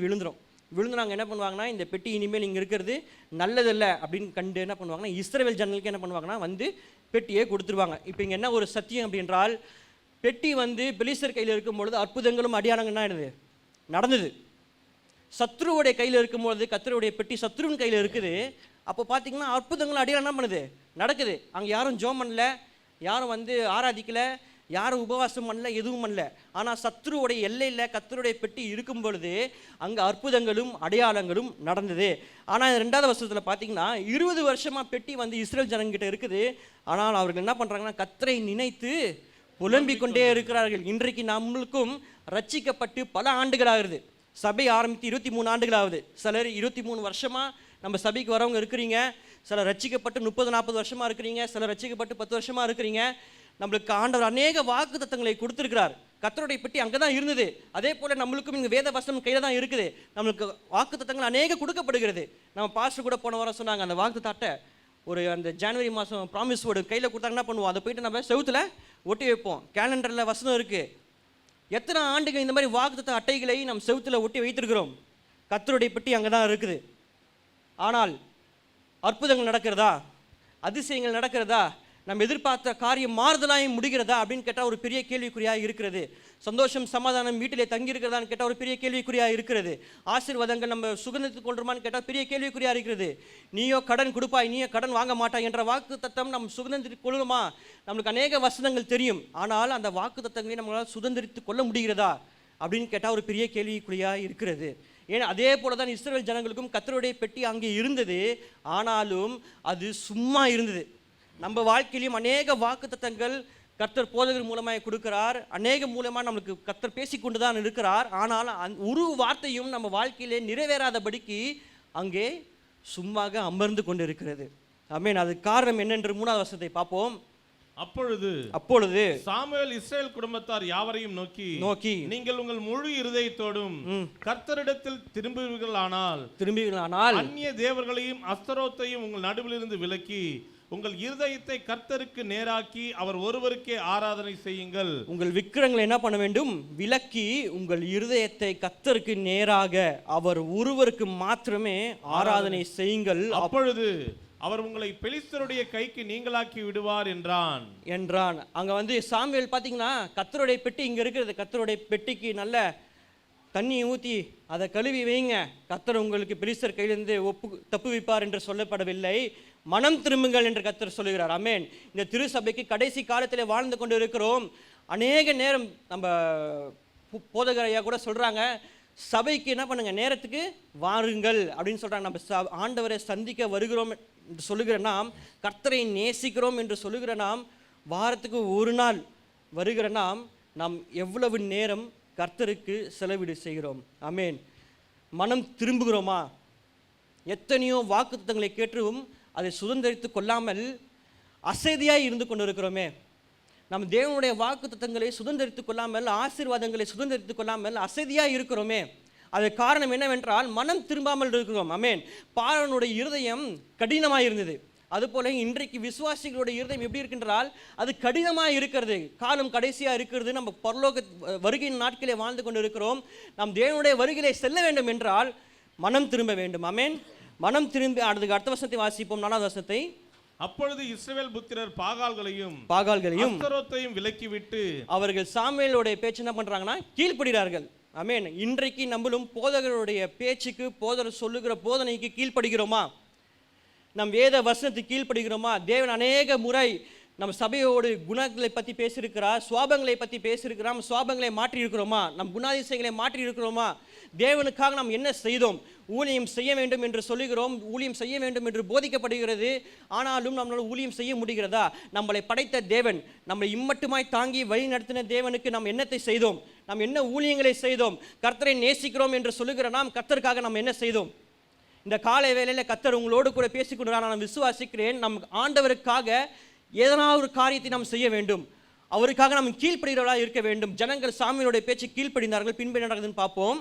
விழுந்துனாங்க. என்ன பண்ணுவாங்கன்னா, இந்த பெட்டி இனிமேல் இங்கே இருக்கிறது நல்லதில்லை அப்படின்னு கண்டு என்ன பண்ணுவாங்கன்னா இஸ்ரவேல் ஜனங்களுக்கு என்ன பண்ணுவாங்கன்னா பெட்டியை கொடுத்துருவாங்க. இப்போ இங்கே என்ன ஒரு சத்தியம் அப்படின்றால், பெட்டி பெலிஸ்தர் கையில் இருக்கும் பொழுது அற்புதங்களும் அடையாளங்கள்னா என்னது நடந்தது. சத்ருவுடைய கையில் இருக்கும்போது கர்த்தருடைய பெட்டி சத்ருவின் கையில் இருக்குது. அப்போ பார்த்தீங்கன்னா அற்புதங்கள் அடையாளம் என்ன பண்ணுது, நடக்குது. அங்கே யாரும் ஜெபம் பண்ணல, யாரும் ஆராதிக்கலை, யாரும் உபவாசம் பண்ணல, எதுவும் பண்ணல. ஆனால் சத்ருவுடைய எல்லையில் கர்த்தருடைய பெட்டி இருக்கும் பொழுது அங்கே அற்புதங்களும் அடையாளங்களும் நடந்தது. ஆனால் 2வது வசனத்தில் பார்த்தீங்கன்னா 20 வருஷமாக பெட்டி இஸ்ரேல் ஜனங்கிட்ட இருக்குது. ஆனால் அவர்கள் என்ன பண்ணுறாங்கன்னா கர்த்தரை நினைத்து புலம்பிக் கொண்டே இருக்கிறார்கள். இன்றைக்கு நம்மளுக்கும் ரட்சிக்கப்பட்டு பல ஆண்டுகளாகுது. சபை ஆரம்பித்து 23 ஆண்டுகளாகுது. சிலர் 23 வருஷமாக நம்ம சபைக்கு வரவங்க இருக்கிறீங்க. சிலர் ரட்சிக்கப்பட்டு 30-40 வருஷமாக இருக்கிறீங்க. சிலர் ரட்சிக்கப்பட்டு 10 வருஷமாக இருக்கிறீங்க. நம்மளுக்கு ஆண்டவர் அநேக வாக்கு தத்தங்களை கொடுத்துருக்கிறார். கர்த்தருடைய பெட்டி அங்கே தான் இருந்தது. அதே போல் நம்மளுக்கும் இங்கே வேத வசனம் கையில் தான் இருக்குது. நம்மளுக்கு வாக்கு தத்தங்கள் அநேக கொடுக்கப்படுகிறது. நம்ம பாஸ்டர் கூட போன வாரம் சொன்னாங்க, அந்த வாக்கு தட்டை அந்த ஜனவரி மாதம் ப்ராமிஸ் வேர்டு கையில் கொடுத்தாங்க, என்ன பண்ணுவோம், அதை போயிட்டு நம்ம செவுத்தில் ஒட்டி வைப்போம். கேலண்டரில் வசனம் இருக்குது. எத்தனை ஆண்டுகள் இந்த மாதிரி வாக்குத்தத்த அட்டைகளை நம்ம செவுத்தில் ஒட்டி வைத்திருக்கிறோம். கர்த்தருடைய பெட்டி அங்கே தான் இருக்குது. ஆனால் அற்புதங்கள் நடக்கிறதா, அதிசயங்கள் நடக்கிறதா, நம்ம எதிர்பார்த்த காரியம் மாறுதலாக முடிகிறதா அப்படின்னு கேட்டால் ஒரு பெரிய கேள்விக்குறியாக இருக்கிறது. சந்தோஷம் சமாதானம் வீட்டிலே தங்கி இருக்கிறதான்னு கேட்டால் ஒரு பெரிய கேள்விக்குறியாக இருக்கிறது. ஆசீர்வாதங்கள் நம்ம சுகந்தித்துக் கொள்றோமான்னு கேட்டால் பெரிய கேள்விக்குறியாக இருக்கிறது. நீயோ கடன் கொடுப்பாய், நீயோ கடன் வாங்க மாட்டாய் என்ற வாக்கு தத்தம் நம்ம சுதந்திரித்துக் கொள்ளுமா? நம்மளுக்கு அநேக வசனங்கள் தெரியும். ஆனால் அந்த வாக்கு தத்தங்களை நம்மளால் சுதந்திரித்து கொள்ள முடிகிறதா அப்படின்னு கேட்டால் ஒரு பெரிய கேள்விக்குறியாக இருக்கிறது. ஏன்னா அதே போல தான் இஸ்ரவேல் ஜனங்களுக்கும் கர்த்தருடைய பெட்டி அங்கே இருந்தது. ஆனாலும் அது சும்மா இருந்தது. நம்ம வாழ்க்கையிலும் அநேக வாக்கு தத்தங்கள் கர்த்தர் போதகர் மூலமாக கொடுக்கிறார். அநேக மூலமாக நம்மளுக்கு கர்த்தர் பேசிக்கொண்டு தான் இருக்கிறார். ஆனால் ஒரு வார்த்தையும் நம்ம வாழ்க்கையிலே நிறைவேறாதபடிக்கு அங்கே சும்மாக அமர்ந்து கொண்டு இருக்கிறது. ஆமென். அது காரணம் என்னென்று 3வது வசனத்தை பார்ப்போம். அப்பொழுது சாமுவேல் இஸ்ரவேல் குடும்பத்தார் யாவரையும் நோக்கி நீங்கள் உங்கள் முழு இருதயத்தோடும் கர்த்தரிடத்தில் திரும்புவீர்களானால் அந்நிய தேவர்களையும் அஸ்தரோத்தையும் உங்கள் நடுவிலிருந்து விலக்கி உங்கள் இருதயத்தை கர்த்தருக்கு நேராக்கி அவர் ஒருவருக்கே ஆராதனை செய்யுங்கள். உங்கள் விக்கிரங்களை என்ன பண்ண வேண்டும்? விலக்கி உங்கள் இருதயத்தை கர்த்தருக்கு நேராக அவர் ஒருவருக்கு மாத்திரமே ஆராதனை செய்யுங்கள். அப்பொழுது அவர் உங்களை பெலிஸ்தருடைய கைக்கு நீங்களாக்கி விடுவார் என்றான். அங்க சாமுவேல் பாத்தீங்கன்னா கர்த்தருடைய பெட்டி இங்க இருக்கிறது. கர்த்தருடைய பெட்டிக்கு நல்ல தண்ணியை ஊற்றி அதை கழுவி வைங்க, கர்த்தர் உங்களுக்கு பெலிஸ்தர் கையிலிருந்து தப்பு வைப்பார் என்று சொல்லப்படவில்லை. மனம் திரும்புங்கள் என்று கர்த்தர் சொல்லுகிறார். ஆமென். இந்த திருசபைக்கு கடைசி காலத்திலே வாழ்ந்து கொண்டு இருக்கிறோம். அநேக நேரம் நம்ம போதகரையா கூட சொல்றாங்க, சபைக்கு என்ன பண்ணுங்க, நேரத்துக்கு வாருங்கள் அப்படின்னு சொல்றாங்க. நம்ம ஆண்டவரை சந்திக்க வருகிறோம் என்று சொல்லுகிற நாம், கர்த்தரை நேசிக்கிறோம் என்று சொல்லுகிற நாம், வாரத்துக்கு ஒரு நாள் வருகிற நாம் எவ்வளவு நேரம் கர்த்தருக்கு செலவிடு செய்கிறோம். ஆமென். மனம் திரும்புகிறோமா? எத்தனையோ வாக்குத்தத்தங்களை கேட்டும் அதை சுதந்திரித்து கொள்ளாமல் அசதியாய் இருந்து கொண்டு இருக்கிறோமே. நம் தேவனுடைய வாக்குத்தத்தங்களை சுதந்திரித்து கொள்ளாமல், ஆசீர்வாதங்களை சுதந்திரித்து கொள்ளாமல் அசதியாய் இருக்கிறோமே. அது காரணம் என்னவென்றால் மனம் திரும்பாமல் இருக்கிறோம். ஆமென். பார்வோனுடைய இருதயம் கடினமாக இருந்தது. அதுபோல இன்றைக்கு விசுவாசிகளுடைய இருதயம் எப்படி இருக்கின்றால் அது கடினமாக இருக்கிறது. காலம் கடைசியாக இருக்கிறது. நம்ம பரலோக வருகையின் நாட்களே வாழ்ந்து கொண்டு இருக்கிறோம். நாம் தேவனுடைய வருகையிலே செல்ல வேண்டும் என்றால் மனம் திரும்ப வேண்டும். ஆமென். மனம் திரும்பி அடுத்த வசனத்தை வாசிப்போம். 4வது வசனத்தை. அப்பொழுது இஸ்ரவேல் புத்திரர் பாகால்களையும் அஸ்தரோத்தையும் விலக்கிவிட்டு அவர்கள் சாமுவேலுடைய பேச்சு என்ன பண்றாங்கன்னா கீழ்ப்படுகிறார்கள். ஆமென். இன்றைக்கு நம்மளும் போதகருடைய பேச்சுக்கு, போதகர் சொல்லுகிற போதனைக்கு கீழ்ப்படுகிறோமா? நம் வேத வசனத்துக்கு கீழ்ப்படுகிறோமா? தேவன் அநேக முறை நம்ம சபையோடு குணங்களை பற்றி பேசியிருக்கிறார், சுவாபங்களை பற்றி பேசியிருக்கிறார். நம்ம சுவாபங்களை மாற்றி இருக்கிறோமா? நம் குணாதிசயங்களை மாற்றி இருக்கிறோமா? தேவனுக்காக நாம் என்ன செய்தோம்? ஊழியம் செய்ய வேண்டும் என்று சொல்லுகிறோம், ஊழியம் செய்ய வேண்டும் என்று போதிக்கப்படுகிறது. ஆனாலும் நம்மளால் ஊழியம் செய்ய முடிகிறதா? நம்மளை படைத்த தேவன், நம்மளை இம்மட்டுமாய் தாங்கி வழி நடத்தின தேவனுக்கு நாம் என்னத்தை செய்தோம்? நாம் என்ன ஊழியங்களை செய்தோம்? கர்த்தரை நேசிக்கிறோம் என்று சொல்லுகிற நாம் கர்த்தருக்காக நாம் என்ன செய்தோம்? இந்த காலை வேளையில் கர்த்தர் உங்களோடு கூட பேசிக்கொண்டு நான் விசுவாசிக்கிறேன். நம் ஆண்டவருக்காக ஏதனா ஒரு காரியத்தை நாம் செய்ய வேண்டும். அவருக்காக நாம் கீழ்ப்படுகிறவர்களாக இருக்க வேண்டும். ஜனங்கள் சாமுவேலுடைய பேச்சு கீழ்ப்படிந்தார்கள். பின்பு நடக்குதுன்னு பார்ப்போம்.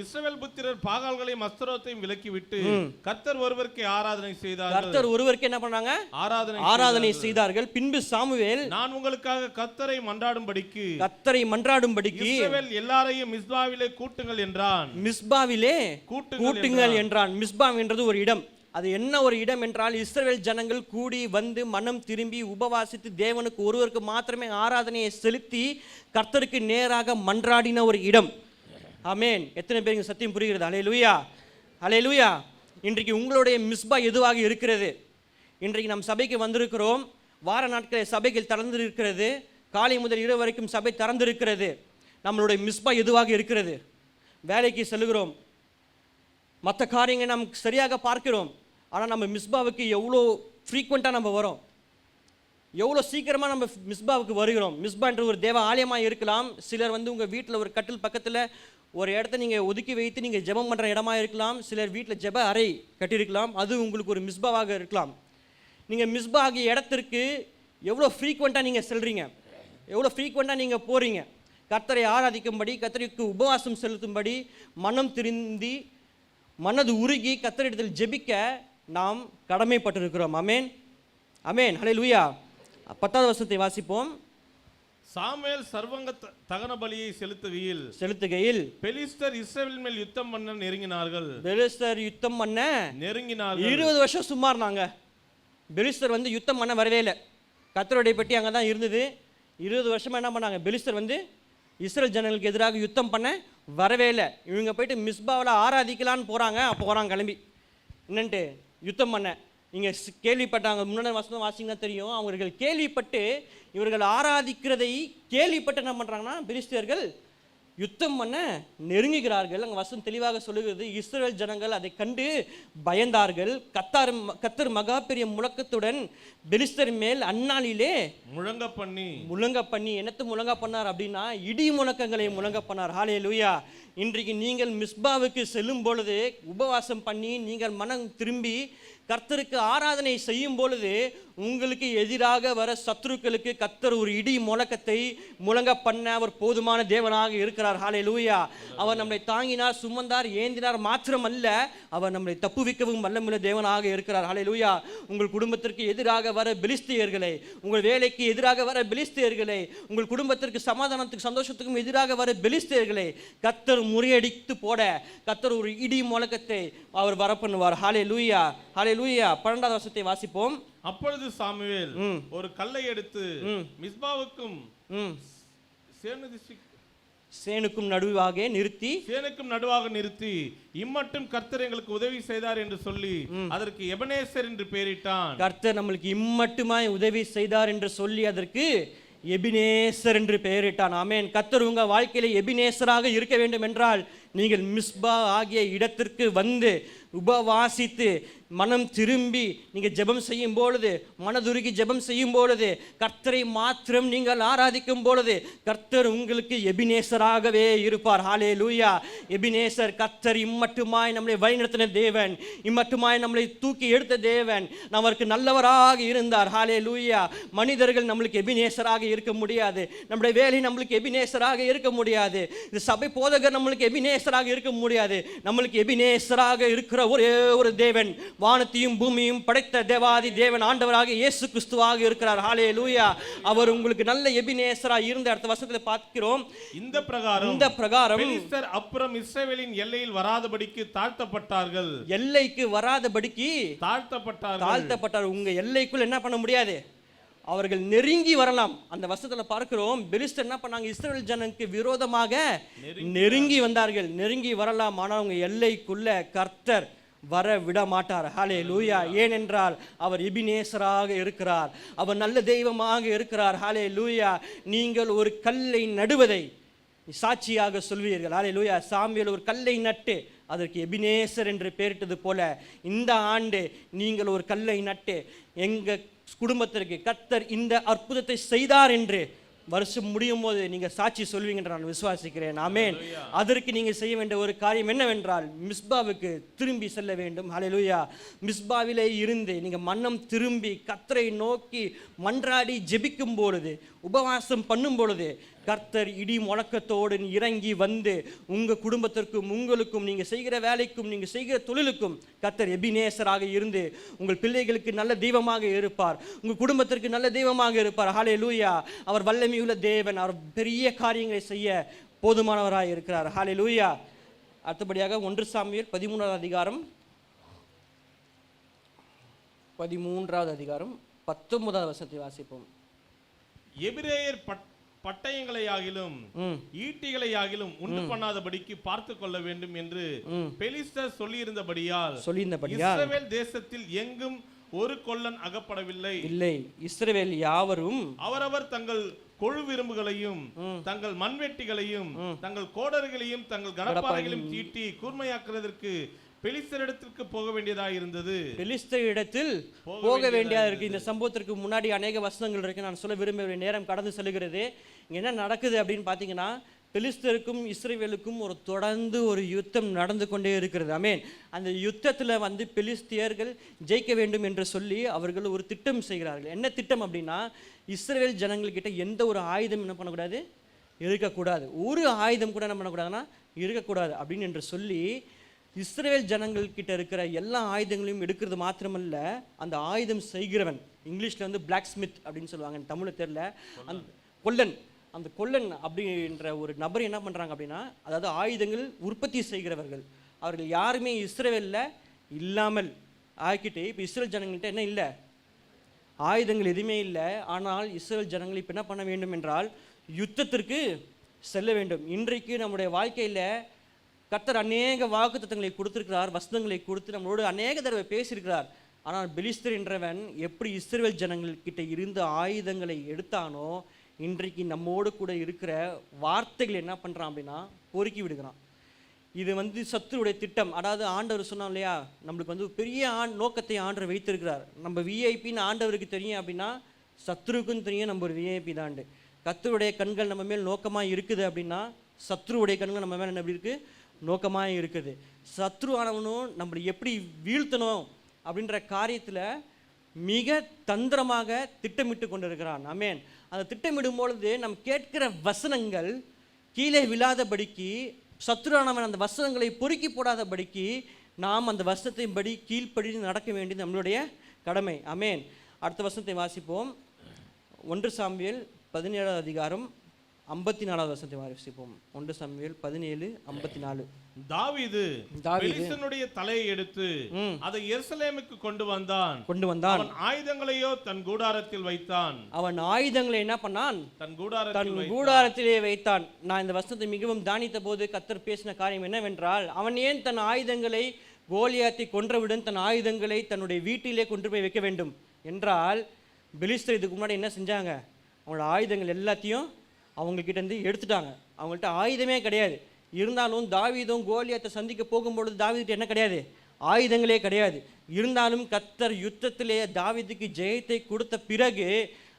இஸ்ரவேல் புத்திரர் பாகால்களையும் அஸ்தரோத்தையும் விலக்கிவிட்டு கர்த்தர் ஒருவருக்கு ஆராதனை செய்தார்கள். கர்த்தர் ஒருவருக்கு என்ன பண்ணாங்க? ஆராதனை செய்தார்கள். பின்பு சாமுவேல், நான் உங்களுக்காக கர்த்தரை மன்றாடும்படிக்கு இஸ்ரவேல் எல்லாரையும் மிஸ்பாவிலே கூட்டுங்கள் என்றான். மிஸ்பாவிலே கூட்டுங்கள் என்றான். மிஸ்பா என்றது ஒரு இடம். அது என்ன ஒரு இடம் என்றால், இஸ்ரவேல் ஜனங்கள் கூடி வந்து மனம் திரும்பி உபவாசித்து தேவனுக்கு ஒருவருக்கு மாத்திரமே ஆராதனையை செலுத்தி கர்த்தருக்கு நேராக மன்றாடின ஒரு இடம். ஆமென். எத்தனை பேருக்கு சத்தியம் புரிகிறது? அல்லேலூயா, அல்லேலூயா. இன்றைக்கு உங்களுடைய மிஸ்பா எதுவாக இருக்கிறது? இன்றைக்கு நம் சபைக்கு வந்திருக்கிறோம். வார நாட்களில் சபைகள் திறந்திருக்கிறது. காலை முதல் இரவு வரைக்கும் சபை திறந்திருக்கிறது. நம்மளுடைய மிஸ்பா எதுவாக இருக்கிறது? வேலைக்கு செல்கிறோம், மற்ற காரியங்களை நாம் சரியாக பார்க்கிறோம். ஆனால் நம்ம மிஸ்பாவுக்கு எவ்வளோ ஃப்ரீக்வெண்ட்டாக நம்ம வரோம், எவ்வளோ சீக்கிரமாக நம்ம மிஸ்பாவுக்கு வருகிறோம். மிஸ்பான்ற ஒரு தேவ ஆலயமாக இருக்கலாம். சிலர் உங்கள் வீட்டில் ஒரு கட்டில் பக்கத்தில் ஒரு இடத்த நீங்கள் ஒதுக்கி வைத்து நீங்கள் ஜெபம் பண்ணுற இடமா இருக்கலாம். சிலர் வீட்டில் ஜெப அறை கட்டியிருக்கலாம். அது உங்களுக்கு ஒரு மிஸ்பாவாக இருக்கலாம். நீங்கள் மிஸ்பா ஆகிய இடத்திற்கு எவ்வளோ ஃப்ரீக்வெண்ட்டாக நீங்கள் செல்கிறீங்க, எவ்வளோ ஃப்ரீக்வெண்ட்டாக நீங்கள் போகிறீங்க. கர்த்தரை ஆராதிக்கும்படி, கர்த்தருக்கு உபவாசம் செலுத்தும்படி, மனம் திருந்தி மனது உருகி கர்த்தரிடத்தில் ஜெபிக்க நாம் கடமைப்பட்டிருக்கிறோம். அமேன், அமேன், ஹல்லேலூயா. 10வது வசனத்தை வாசிப்போம். சாமுவேல் சர்வங்க தகன பலியை செலுத்துகையில் பெலிஸ்தர் இஸ்ரவேல் மேல் யுத்தம் பண்ண நெருங்கினார்கள். பெலிஸ்தர் யுத்தம் பண்ண நெருங்கினார்கள். 20 வருஷம் சும்மா இருந்தாங்க. பெலிஸ்தர் யுத்தம் பண்ண வரவே இல்லை. கர்த்தருடைய பெட்டி அங்கே தான் இருந்தது. 20 வருஷமா என்ன பண்ணாங்க? பெலிஸ்தர் இஸ்ரேல் ஜனங்களுக்கு எதிராக யுத்தம் பண்ண வரவே இல்லை. இவங்க போயிட்டு மிஸ்பாவில் ஆராதிக்கலான்னு போகிறாங்க. அப்போ வராங்க கிளம்பி என்னன்ட்டு யுத்தம் பண்ண. நீங்கள் கேள்விப்பட்டாங்க, முன்னாடி வசனம் வாசிங்கன்னா தெரியும். அவர்கள் கேள்விப்பட்டு, இவர்கள் ஆராதிக்கிறதை கேள்விப்பட்டு என்ன பண்ணுறாங்கன்னா பெலிஸ்தியர்கள் யுத்தம் பண்ண நெருங்குகிறார்கள். அங்கே வசனம் தெளிவாக சொல்லுகிறது. இஸ்ரவேல் ஜனங்கள் அதை கண்டு பயந்தார்கள். கர்த்தர் மகா பெரிய முழக்கத்துடன் பெலிஸ்தர் மேல் அந்நாளிலே முழங்க பண்ணி என்னத்து முழங்க பண்ணார் அப்படின்னா இடி முழக்கங்களை முழங்க பண்ணார். ஹல்லேலூயா. இன்றைக்கு நீங்கள் மிஸ்பாவுக்கு செல்லும் பொழுது, உபவாசம் பண்ணி நீங்கள் மனம் திரும்பி கர்த்தருக்கு ஆராதனை செய்யும் பொழுது, உங்களுக்கு எதிராக வர சத்துருக்களுக்கு கர்த்தர் ஒரு இடி முழக்கத்தை முழங்க பண்ண அவர் போதுமான தேவனாக இருக்கிறார். ஹல்லேலூயா. அவர் நம்மை தாங்கினார், சுமந்தார், ஏந்தினார் மாத்திரம் அல்ல, அவர் நம்மை தப்புவிக்கவும் வல்லமுள்ள தேவனாக இருக்கிறார். ஹல்லேலூயா. உங்கள் குடும்பத்திற்கு எதிராக வர பெலிஸ்தியர்களை, உங்கள் வேலைக்கு எதிராக வர பெலிஸ்தியர்களை, உங்கள் குடும்பத்திற்கு சமாதானத்துக்கு சந்தோஷத்துக்கும் எதிராக வர பெலிஸ்தியர்களை கர்த்தர் முறியடித்து போட கர்த்தர் ஒரு இடி முழக்கத்தை அவர் வர பண்ணுவார். ஹல்லேலூயா, ஹல்லேலூயா. 12வது வசனத்தை வாசிப்போம். அப்பொழுது சாமுவேல் ஒரு கல்லை எடுத்து மிஸ்பாவுக்கும் சேனுக்கும் நடுவாக நிறுத்தி இம்மட்டும் கர்த்தர் எங்களுக்கு உதவி செய்தார் என்று சொல்லி அதற்கு எபனேசர் என்று பெயரிட்டான். கர்த்தர் நம்மளுக்கு இம்மட்டுமாய் உதவி செய்தார் என்று சொல்லி அதற்கு எபினேசர் என்று பெயரிட்டான். ஆமென். கர்த்தர் உங்க வாழ்க்கையில எபினேசராக இருக்க வேண்டும் என்றால் நீங்கள் மிஸ்பா ஆகிய இடத்திற்கு வந்து உபவாசித்து மனம் திரும்பி நீங்கள் ஜெபம் செய்யும் பொழுது, மனதுருகி ஜெபம் செய்யும் பொழுது, கர்த்தரை மாத்திரம் நீங்கள் ஆராதிக்கும் பொழுது கர்த்தர் உங்களுக்கு எபினேசராகவே இருப்பார். ஹல்லேலூயா. எபினேசர் கர்த்தர் இம்மட்டுமாய் நம்மளை வழிநடத்தின தேவன், இம்மட்டுமாய் நம்மளை தூக்கி எடுத்த தேவன், நமக்கு நல்லவராக இருந்தார். ஹல்லேலூயா. மனிதர்கள் நம்மளுக்கு எபினேசராக இருக்க முடியாது. நம்முடைய வேலை நம்மளுக்கு எபினேசராக இருக்க முடியாது. இந்த சபை போதகர் நம்மளுக்கு எபினேசராக இருக்க முடியாது. நம்மளுக்கு எபினேசராக இருக்கிற ஒரே ஒரு தேவன், வானத்தையும் பூமியும் படைத்த தேவாதி தேவன், ஆண்டவராக இயேசு கிறிஸ்துவாக இருக்கிறார். ஹல்லேலூயா. அவர் உங்களுக்கு நல்ல எபினேசரா இருந்த அடுத்த வசனத்துல பார்க்கிறோம். இந்த பிரகாரம் பெலிஸ்தர் அப்புறம் இஸ்ரவேலின் எல்லையில் வராதபடிக்கு தாழ்த்தப்பட்டார்கள். எல்லைக்கு வராதபடிக்கு தாழ்த்தப்பட்டார்கள். உங்க எல்லைக்குள் என்ன பண்ண முடியாது, அவர்கள் நெருங்கி வரலாம். அந்த வசனத்துல பார்க்கிறோம். பெலிஸ்தர் என்ன பண்ணாங்க? இஸ்ரவேல் ஜனங்களுக்கு விரோதமாக நெருங்கி வந்தார்கள். நெருங்கி வரலாம், ஆனால் அவங்க எல்லைக்குள்ள கர்த்தர் வர விட மாட்டார். ஹல்லேலூயா. ஏனென்றால் அவர் எபினேசராக இருக்கிறார், அவர் நல்ல தெய்வமாக இருக்கிறார். ஹல்லேலூயா. நீங்கள் ஒரு கல்லை நடுவதை சாட்சியாக சொல்வீர்கள். ஹல்லேலூயா. சாமுவேல் ஒரு கல்லை நட்டு அதற்கு எபினேசர் என்று பெயரிட்டது போல இந்த ஆண்டு நீங்கள் ஒரு கல்லை நட்டு எங்க குடும்பத்திற்கு கர்த்தர் இந்த அற்புதத்தை செய்தார் என்று வருஷம் முடியும் போது நீங்க சாட்சி சொல்வீங்க என்று நான் விசுவாசிக்கிறேன். ஆமென். அதற்கு நீங்க செய்ய வேண்டிய ஒரு காரியம் என்னவென்றால் மிஸ்பாவுக்கு திரும்பி செல்ல வேண்டும். ஹல்லேலூயா. மிஸ்பாவிலே இருந்து நீங்க மனம் திரும்பி கர்த்தரை நோக்கி மன்றாடி ஜெபிக்கும் பொழுது, உபவாசம் பண்ணும் பொழுது கர்த்தர் இடி முழக்கத்தோடு இறங்கி வந்து உங்க குடும்பத்திற்கும் உங்களுக்கும் நீங்க செய்கிற வேலைக்கும் நீங்க செய்கிற தொழிலுக்கும் கர்த்தர் எபினேசராக இருந்து உங்கள் பிள்ளைகளுக்கு நல்ல தெய்வமாக இருப்பார், உங்க குடும்பத்திற்கு நல்ல தெய்வமாக இருப்பார். ஹல்லேலூயா. அவர் வல்லமையுள்ள தேவன், அவர் பெரிய காரியங்களை செய்ய போதுமானவராக இருக்கிறார். ஹல்லேலூயா. அடுத்தபடியாக 1 சாமுவேல் 13வது அதிகாரம் 19வது வசனத்தை வாசிப்போம். எபிரேயர் பட்டயங்களை ஆகிலும் ஈட்டிகளை ஆகிலும் உண்டு பண்ணாதபடிக்கு பார்த்து கொள்ள வேண்டும் என்று பெலிஸ்தர் சொல்லியிருந்தபடியால் இஸ்ரவேல் தேசத்தில் எங்கும் ஒரு கொல்லன் அகப்படவில்லை. இல்லை, இஸ்ரவேல் யாவரும் அவரவர் தங்கள் கொழு விரும்புகளையும் தங்கள் மண்வெட்டிகளையும் தங்கள் கோடர்களையும் தங்கள் கனப்பாறைகளையும் தீட்டி கூர்மையாக்குறதற்கு பெலிஸ்தரிடத்திற்கு போக வேண்டியதாக இருந்தது. பெலிஸ்தரிடத்தில் போக வேண்டியதா இருக்கு. இந்த சம்பவத்திற்கு முன்னாடி அநேக வசனங்கள் இருக்கு, நான் சொல்ல விரும்புகிற நேரம் கடந்து செல்கிறது. இங்க என்ன நடக்குது அப்படின்னு பார்த்தீங்கன்னா, பெலிஸ்தருக்கும் இஸ்ரவேலுக்கும் தொடர்ந்து ஒரு யுத்தம் நடந்து கொண்டே இருக்கிறது. ஆமென். அந்த யுத்தத்தில் பெலிஸ்தியர்கள் ஜெயிக்க வேண்டும் என்று சொல்லி அவர்கள் ஒரு திட்டம் செய்கிறார்கள். என்ன திட்டம் அப்படின்னா, இஸ்ரவேல் ஜனங்கள்கிட்ட எந்த ஒரு ஆயுதம் என்ன பண்ணக்கூடாது, இருக்கக்கூடாது. ஒரு ஆயுதம் கூட என்ன பண்ணக்கூடாதுன்னா இருக்கக்கூடாது அப்படின்னு என்று சொல்லி இஸ்ரவேல் ஜனங்கள் கிட்ட இருக்கிற எல்லா ஆயுதங்களையும் எடுக்கிறது மாத்திரமல்ல, அந்த ஆயுதம் செய்கிறவன், இங்கிலீஷில் பிளாக் ஸ்மித் அப்படின்னு சொல்லுவாங்க, தமிழில் தெரியல, அந்த கொல்லன், அந்த கொல்லன் அப்படின்ற ஒரு நபர் என்ன பண்ணுறாங்க அப்படின்னா, அதாவது ஆயுதங்கள் உற்பத்தி செய்கிறவர்கள், அவர்கள் யாருமே இஸ்ரவேலில் இல்லாமல் ஆக்கிட்டு, இப்போ இஸ்ரேல் ஜனங்கள்கிட்ட என்ன இல்லை, ஆயுதங்கள் எதுவுமே இல்லை. ஆனால் இஸ்ரேல் ஜனங்கள் இப்போ என்ன பண்ண வேண்டும் என்றால் யுத்தத்திற்கு செல்ல வேண்டும். இன்றைக்கு நம்முடைய வாழ்க்கையில் கர்த்தர் அநேக வாக்குத்தத்தங்களை கொடுத்திருக்கிறார், வசனங்களை கொடுத்து நம்மளோடு அநேக தடவை பேசியிருக்கிறார். ஆனால் பெலிஸ்தர் என்றவன் எப்படி இஸ்ரவேல் ஜனங்கள் கிட்ட இருந்து ஆயுதங்களை எடுத்தானோ, இன்றைக்கு நம்மோடு கூட இருக்கிற வார்த்தைகள் என்ன பண்ணுறான் அப்படின்னா பொறுக்கி விடுகிறான். இது சத்துருடைய திட்டம். அதாவது ஆண்டவர் சொன்னோம் இல்லையா, நம்மளுக்கு பெரிய நோக்கத்தை ஆண்டவர் வைத்திருக்கிறார். நம்ம விஐபின்னு ஆண்டவருக்கு தெரியும் அப்படின்னா சத்ருவுக்கும் தெரியும் நம்ம ஒரு விஐபி தாண்டு. கர்த்தருடைய கண்கள் நம்ம மேல் நோக்கமாக இருக்குது அப்படின்னா சத்ருவுடைய கண்கள் நம்ம மேல் என்ன எப்படி இருக்குது, நோக்கமாக இருக்குது. சத்ரு ஆனவனும் நம்மளை எப்படி வீழ்த்தணும் அப்படின்ற காரியத்தில் மிக தந்திரமாக திட்டமிட்டு கொண்டிருக்கிறான். ஆமென். அந்த திட்டமிடும் பொழுது நம்ம கேட்கிற வசனங்கள் கீழே விழாதபடிக்கு, சத்ருவானவன் அந்த வசனங்களை பொறுக்கி போடாதபடிக்கு நாம் அந்த வசனத்தின் படி கீழ்ப்படி நடக்க வேண்டியது நம்மளுடைய கடமை. ஆமென். அடுத்த வசனத்தை வாசிப்போம். 1 சாமுவேல் 17 அதிகாரம் 54வது வசனத்தை வாசிப்போம். 1 சாமுவேல் 17:54. தாவீது பெலிஸ்தனுடைய தலையை எடுத்து அதை எருசலேமுக்கு கொண்டு வந்தான். அவன் ஆயுதங்களையோ தன் கூடாரத்தில் வைத்தான். அவன் ஆயுதங்களை என்ன பண்ணான், தன் கூடாரத்திலே வைத்தான். நான் இந்த வசனத்தை மிகவும் தானித்த போது கர்த்தர் பேசின காரியம் என்னவென்றால், அவன் ஏன் தன் ஆயுதங்களை கோலியாத்தை கொன்றவுடன் தன் ஆயுதங்களை தன்னுடைய வீட்டிலே கொண்டு போய் வைக்க வேண்டும் என்றால், பெலிஸ்தர் இதுக்கு முன்னாடி என்ன செஞ்சாங்க, அவங்களோட ஆயுதங்கள் எல்லாத்தையும் அவங்கக்கிட்ட இருந்து எடுத்துட்டாங்க. அவங்கள்ட்ட ஆயுதமே கிடையாது. இருந்தாலும் தாவீதும் கோலியாத்தை சந்திக்க போகும்பொழுது தாவீதுக்கு என்ன கிடையாது, ஆயுதங்களே கிடையாது. இருந்தாலும் கர்த்தர் யுத்தத்திலே தாவீதுக்கு ஜெயத்தை கொடுத்த பிறகு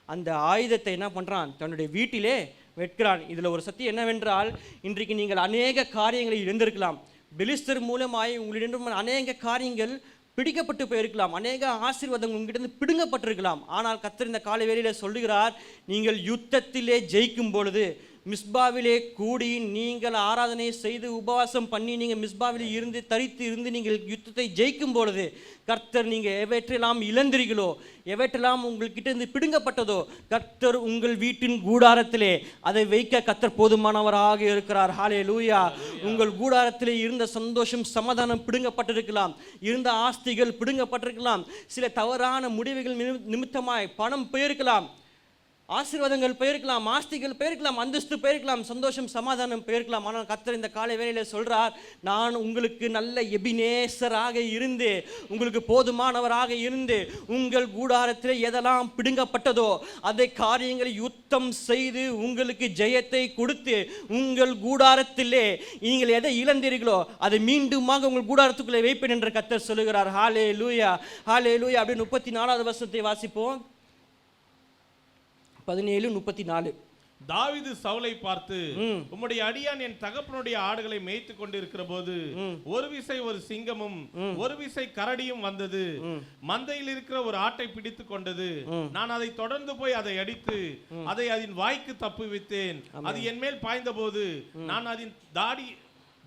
அந்த ஆயுதத்தை என்ன பண்ணுறான், தன்னுடைய வீட்டிலே வைக்கிறான். இதில் ஒரு சத்தியம் என்னவென்றால், இன்றைக்கு நீங்கள் அநேக காரியங்களை இழந்திருக்கலாம். பெலிஸ்தர் மூலமாய் உங்களிடம் அநேக காரியங்கள் பிடிக்கப்பட்டு போயிருக்கலாம், அநேக ஆசீர்வாதங்கள் உங்ககிட்ட பிடுங்கப்பட்டிருக்கலாம். ஆனால் கர்த்தர் இந்த காலை வேளையிலே சொல்லுகிறார், நீங்கள் யுத்தத்திலே ஜெயிக்கும் பொழுது, மிஸ்பாவிலே கூடி நீங்கள் ஆராதனை செய்து உபவாசம் பண்ணி நீங்கள் மிஸ்பாவிலே இருந்து தரித்து இருந்து நீங்கள் யுத்தத்தை ஜெயிக்கும் பொழுது, கர்த்தர் நீங்கள் எவற்றெல்லாம் இழந்தீர்களோ, எவற்றெல்லாம் உங்கள்கிட்ட இருந்து பிடுங்கப்பட்டதோ, கர்த்தர் உங்கள் வீட்டின் கூடாரத்திலே அதை வைக்க கர்த்தர் போதுமானவராக இருக்கிறார். ஹல்லேலூயா. உங்கள் கூடாரத்திலே இருந்த சந்தோஷம் சமாதானம் பிடுங்கப்பட்டிருக்கலாம், இருந்த ஆஸ்திகள் பிடுங்கப்பட்டிருக்கலாம், சில தவறான முடிவுகள் நிமித்தமாய் பணம் போயிருக்கலாம், ஆசீர்வாதங்கள் போயிருக்கலாம், ஆஸ்திகள் போயிருக்கலாம், அந்தஸ்து போயிருக்கலாம், சந்தோஷம் சமாதானம் போயிருக்கலாம். ஆனால் கர்த்தர் இந்த காலை வேளையில் சொல்றார், நான் உங்களுக்கு நல்ல எபினேசராக இருந்து, உங்களுக்கு போதுமானவராக இருந்து, உங்கள் கூடாரத்தில் எதெல்லாம் பிடுங்கப்பட்டதோ அதை காரியங்களை யுத்தம் செய்து உங்களுக்கு ஜெயத்தை கொடுத்து, உங்கள் கூடாரத்திலே நீங்கள் எதை இழந்தீர்களோ அதை மீண்டுமாக உங்கள் கூடாரத்துக்குள்ளே வைப்பேன் என்று கர்த்தர் சொல்லுகிறார். ஹல்லேலூயா, ஹல்லேலூயா. அப்படியே 34வது வசனத்தை வாசிப்போம். 17:34. தாவீது சவுலை பார்த்து, உம்முடைய அடியான் என் தகப்பனுடைய ஆடுகளை மேய்த்து கொண்டிருக்கிற போது ஒரு விசை ஒரு சிங்கமும் ஒரு விசை கரடியும் வந்தது, மந்தையில் இருக்கிற ஒரு ஆட்டை பிடித்து கொண்டது. நான் அதை தொடர்ந்து போய் அதை அடித்து அதை அதன் வாய்க்கு தப்புவித்தேன். அது என் மேல் பாய்ந்த போது நான் அதன்